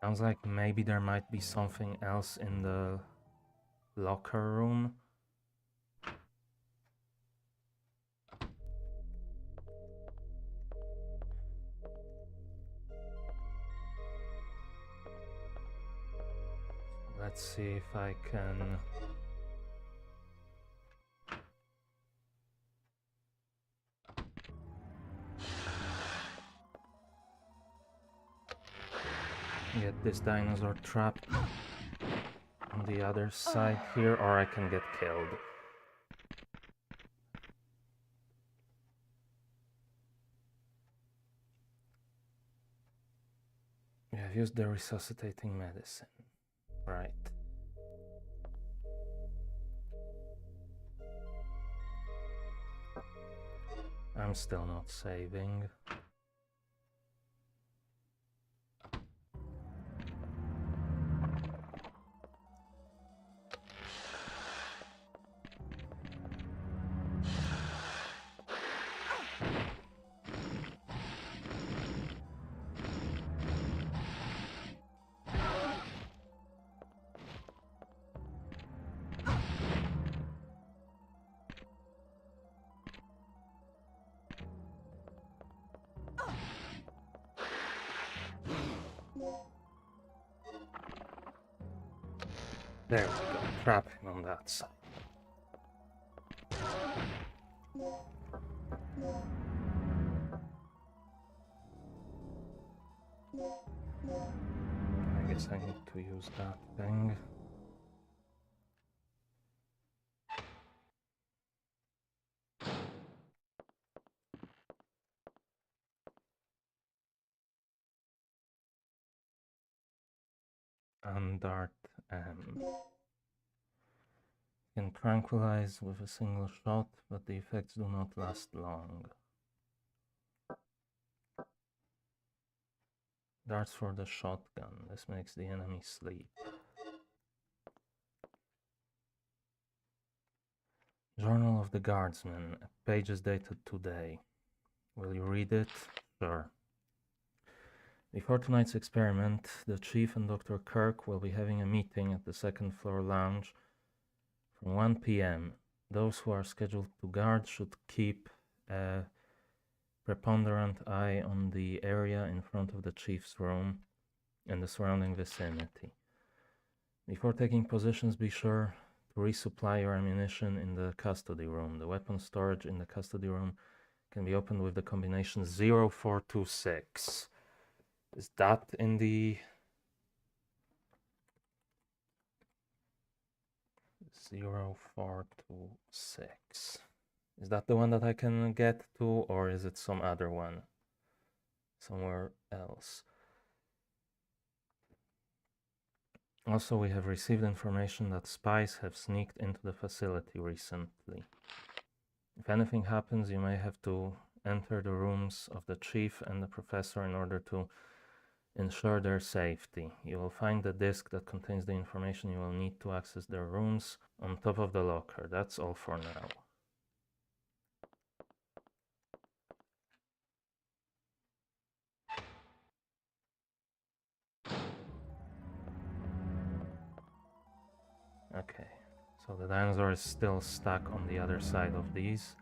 Sounds like maybe there might be something else in the locker room. Let's see if I can... get this dinosaur trapped on the other side here, or I can get killed. We have used the resuscitating medicine. Right. I'm still not saving. There we go, trap him on that side. I guess I need to use that thing. and Dart M. Can tranquilize with a single shot, but the effects do not last long. Darts for the shotgun. This makes the enemy sleep. Journal of the Guardsman. Page is dated today. Will you read it? Sure. Before tonight's experiment, the Chief and Dr. Kirk will be having a meeting at the second floor lounge from 1 p.m. Those who are scheduled to guard should keep a preponderant eye on the area in front of the Chief's room and the surrounding vicinity. Before taking positions, be sure to resupply your ammunition in the custody room. The weapon storage in the custody room can be opened with the combination 0426. Is that in the 0426? Is that the one that I can get to, or is it some other one somewhere else? Also, we have received information that spies have sneaked into the facility recently. If anything happens, you may have to enter the rooms of the Chief and the Professor in order to ensure their safety. You will find the disk that contains the information you will need to access their rooms on top of the locker. That's all for now. Okay, so the dinosaur is still stuck on the other side of these.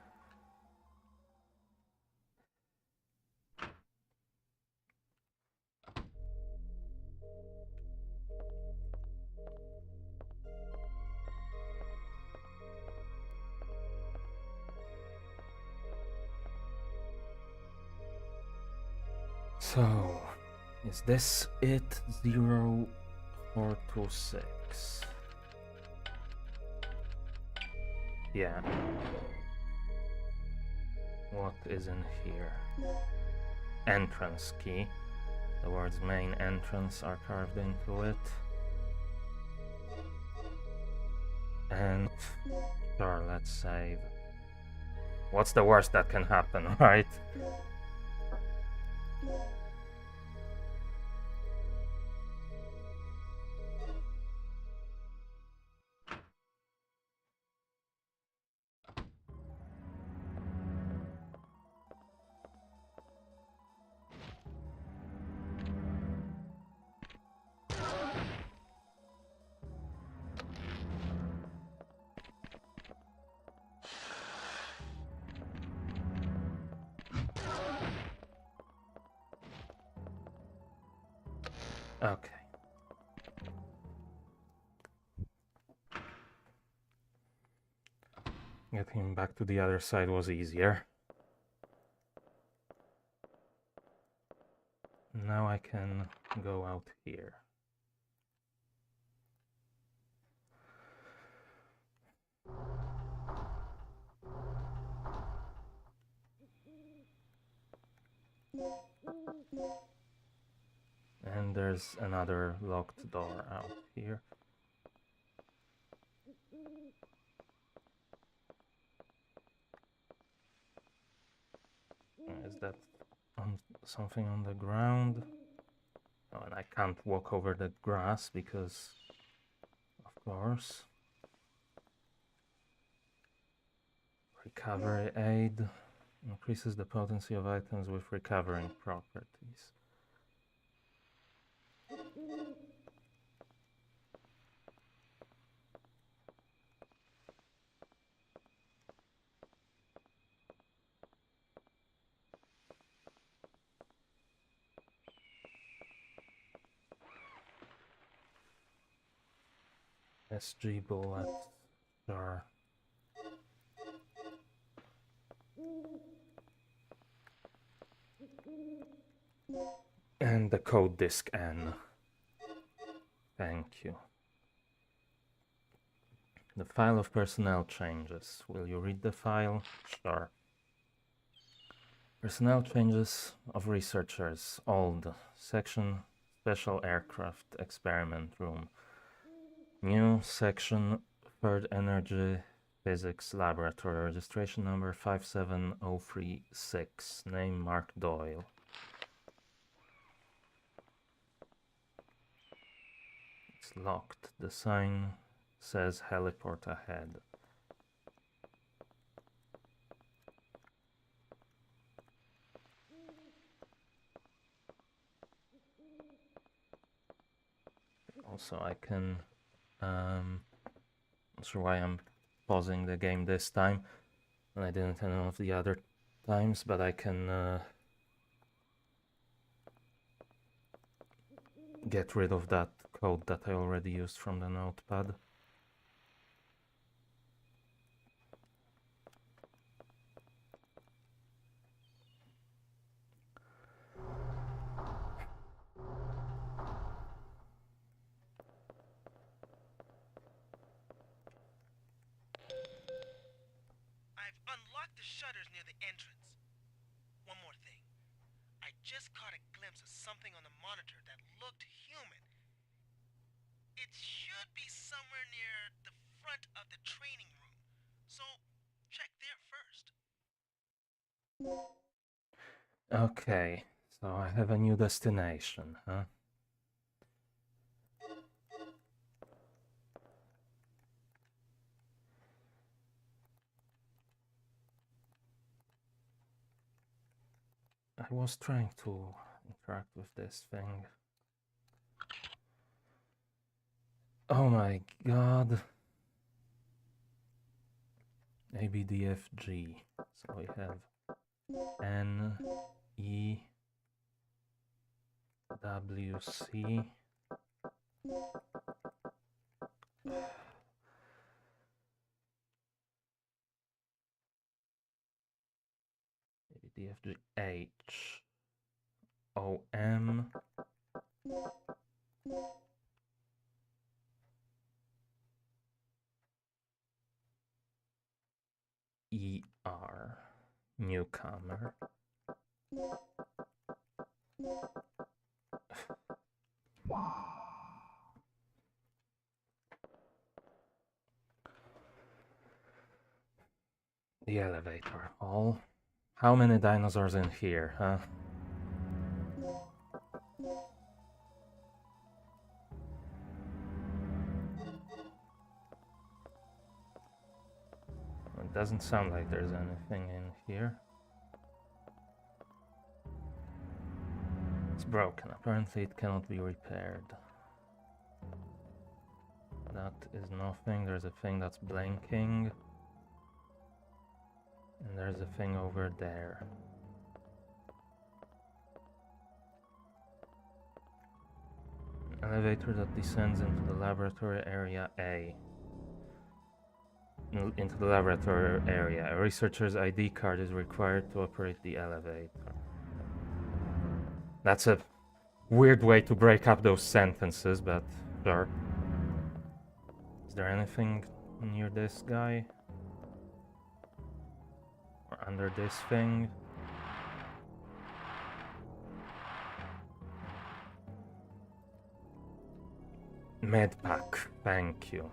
So, is this it? 0426. Yeah. What is in here? Entrance key. The words main entrance are carved into it. And sure, let's save. What's the worst that can happen, right? Okay. Getting him back to the other side was easier. Now I can go out here. And there's another locked door out here. Is that something on the ground? Oh, and I can't walk over the grass because, of course. Recovery aid increases the potency of items with recovering properties. SG bullets, sure. And the code disk N. Thank you. The file of personnel changes. Will you read the file? Sure. Personnel changes of researchers. Old. Section Special Aircraft Experiment Room. New section, Third Energy Physics Laboratory. Registration number 57036. Name Mark Doyle. It's locked. The sign says heliport ahead. Also, I can, not sure why I'm pausing the game this time, and I didn't any of the other times, but I can get rid of that code that I already used from the notepad. I've unlocked the shutters near the entrance. One more thing. I just caught a glimpse of something on the monitor that looked human. It should be somewhere near the front of the training room. So, check there first. Okay, so I have a new destination, huh? I was trying to interact with this thing. Oh my god. ABDFG. So we have N, E, W, C. ABDFG, H, O, M. ER, newcomer. The elevator hall. How many dinosaurs in here, huh? It doesn't sound like there's anything in here. It's broken. Apparently it cannot be repaired. That is nothing. There's a thing that's blinking. And there's a thing over there. An elevator that descends into the laboratory area A. Into the laboratory area. A researcher's ID card is required to operate the elevator. That's a weird way to break up those sentences, but sure. Is there anything near this guy? Or under this thing? Medpack, thank you.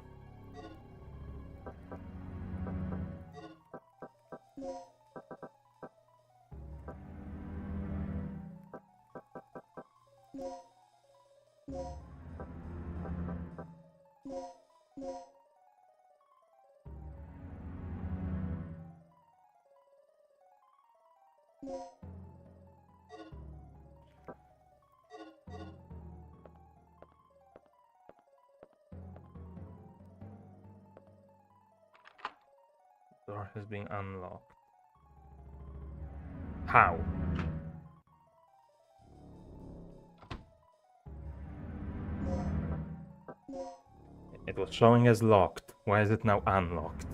Door has been unlocked. How? It was showing as locked. Why is it now unlocked?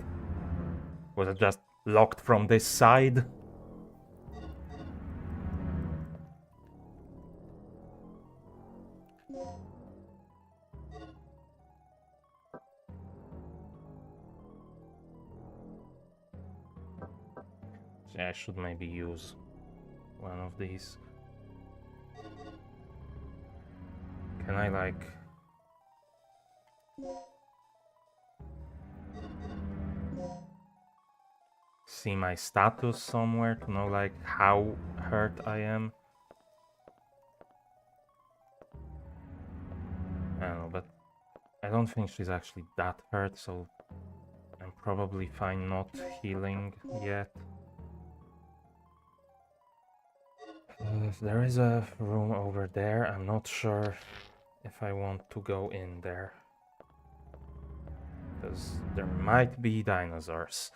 Was it just locked from this side? Yeah, I should maybe use one of these. Can I like... see my status somewhere to know like how hurt I am? I don't know, but I don't think she's actually that hurt, so I'm probably fine not healing yet. There is a room over there. I'm not sure if I want to go in there, because there might be dinosaurs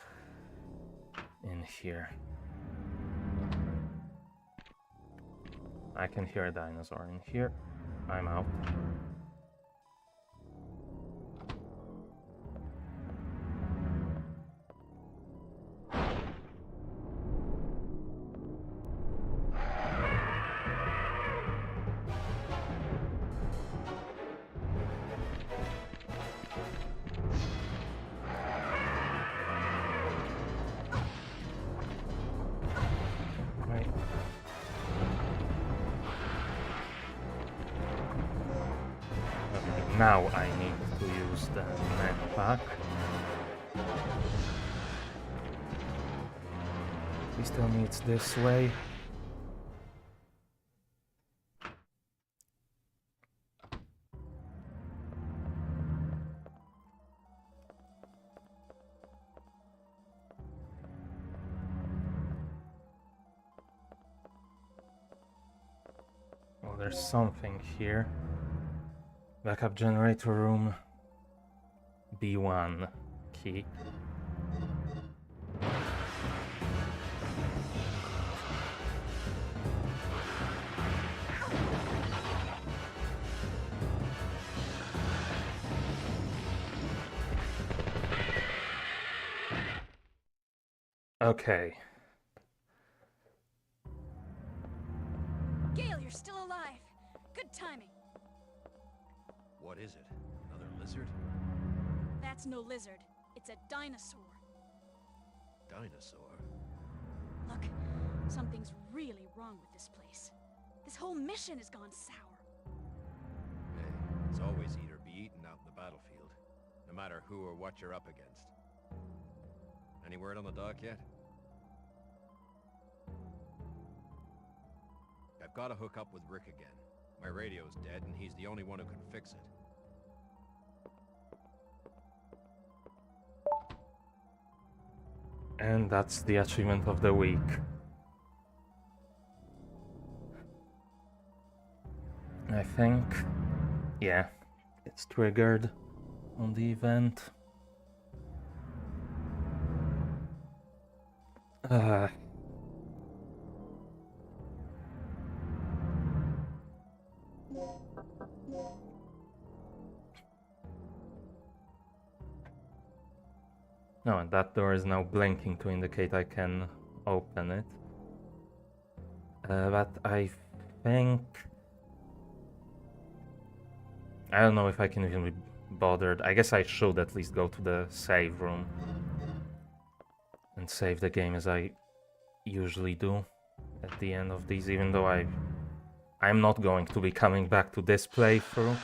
in here. I can hear a dinosaur in here. I'm out. Now I need to use the med pack. Please tell me it's this way. Well, there's something here. Backup generator room. B1 key. Okay. Gail, you're still alive. Good timing. What is it? Another lizard? That's no lizard. It's a dinosaur. Dinosaur? Look, something's really wrong with this place. This whole mission has gone sour. Hey, it's always eat or be eaten out in the battlefield, no matter who or what you're up against. Any word on the dock yet? I've got to hook up with Rick again. My radio's dead, and he's the only one who can fix it. And that's the achievement of the week. I think, yeah, it's triggered on the event. No, and that door is now blinking to indicate I can open it. But I think... I don't know if I can even be bothered. I guess I should at least go to the save room and save the game as I usually do at the end of these, even though I'm not going to be coming back to this playthrough.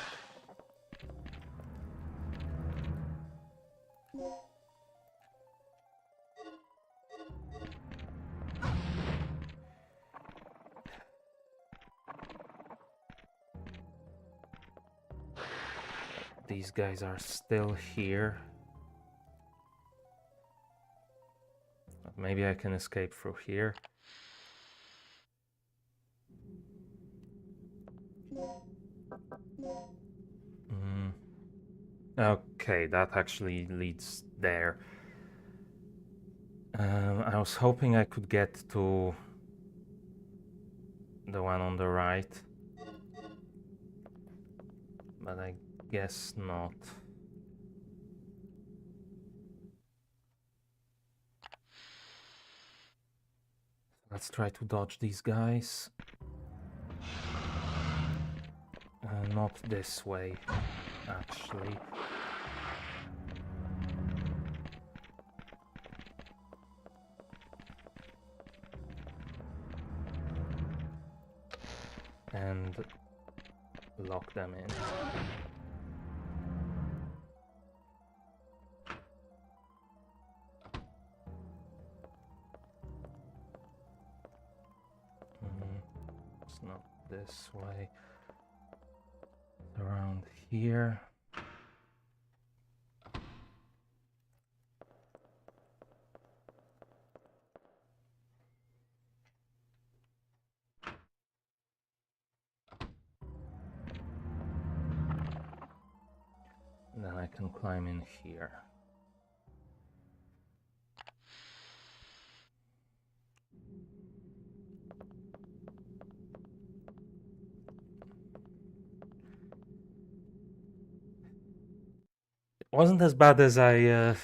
These guys are still here. Maybe I can escape through here. Okay, that actually leads there. I was hoping I could get to the one on the right, but I guess not. Let's try to dodge these guys. Not this way, actually. And lock them in. It's not this way. Around here. Then I can climb in here. It wasn't as bad as I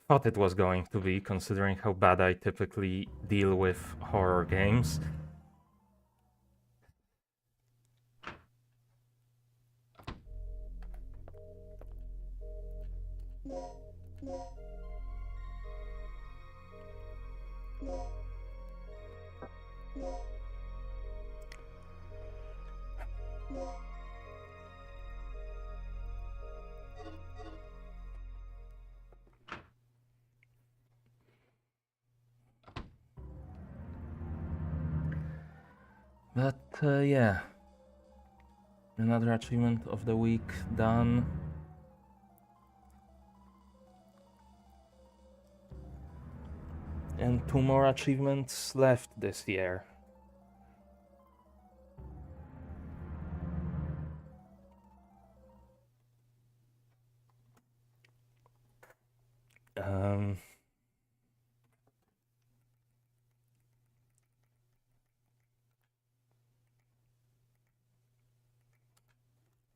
thought it was going to be, considering how bad I typically deal with horror games. But yeah, another achievement of the week done. And 2 more achievements left this year.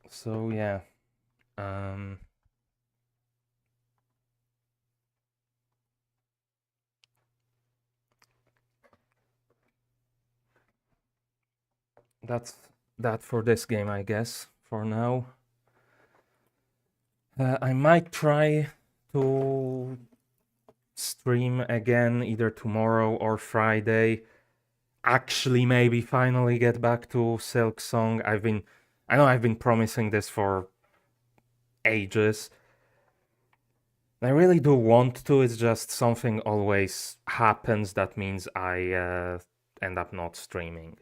So yeah, that's that for this game, I guess, for now. I might try to stream again either tomorrow or Friday. Actually, maybe finally get back to Silk Song. I know I've been promising this for ages. I really do want to, it's just something always happens that means I end up not streaming.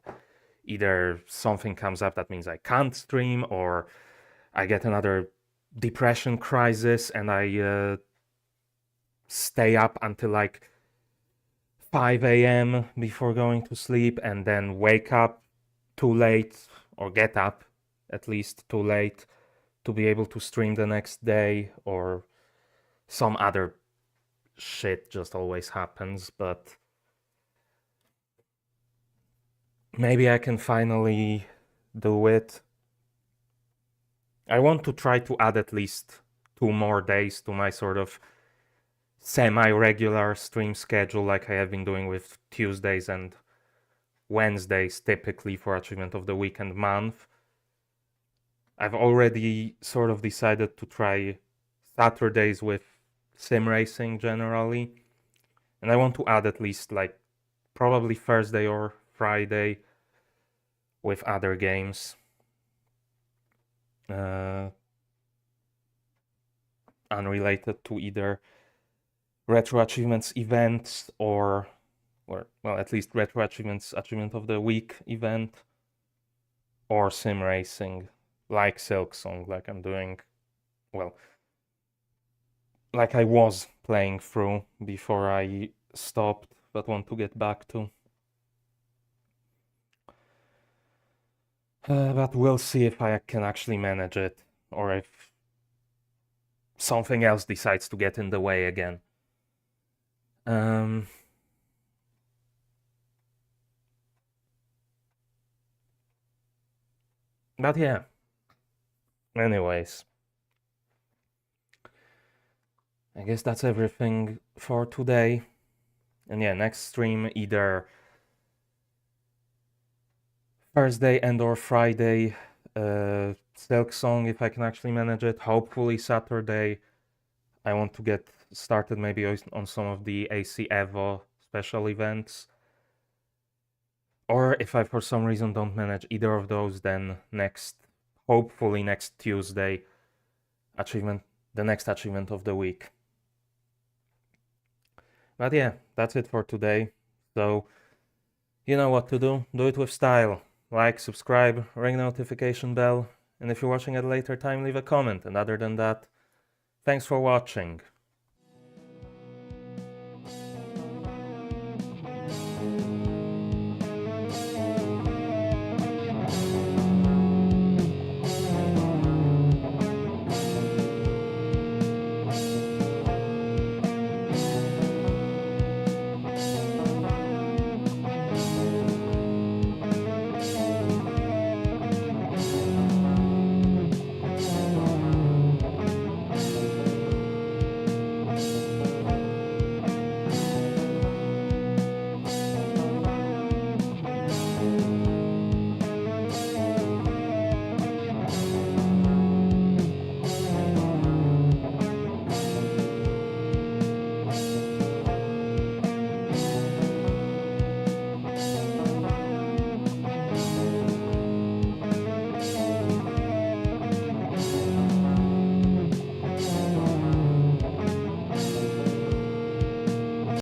Either something comes up that means I can't stream, or I get another depression crisis and I stay up until like 5 a.m. before going to sleep and then wake up too late, or get up at least too late to be able to stream the next day, or some other shit just always happens. But maybe I can finally do it. I want to try to add at least 2 more days to my sort of semi-regular stream schedule, like I have been doing with Tuesdays and Wednesdays typically for Achievement of the Week and month. I've already sort of decided to try Saturdays with sim racing generally, and I want to add at least like probably Thursday or Friday with other games. Unrelated to either Retro Achievements events or well, at least Retro Achievements Achievement of the Week event, or sim racing, like Silk Song, like I'm doing, well, like I was playing through before I stopped, but want to get back to. But we'll see if I can actually manage it, or if something else decides to get in the way again. But yeah. Anyways. I guess that's everything for today. And yeah, next stream either Thursday and or Friday, Silk Song if I can actually manage it. Hopefully Saturday. I want to get started maybe on some of the AC Evo special events. Or if I for some reason don't manage either of those, then hopefully next Tuesday, the next achievement of the week. But yeah, that's it for today. So, you know what to do. Do it with style. Like, subscribe, ring the notification bell, and if you're watching at a later time, leave a comment. And other than that, thanks for watching.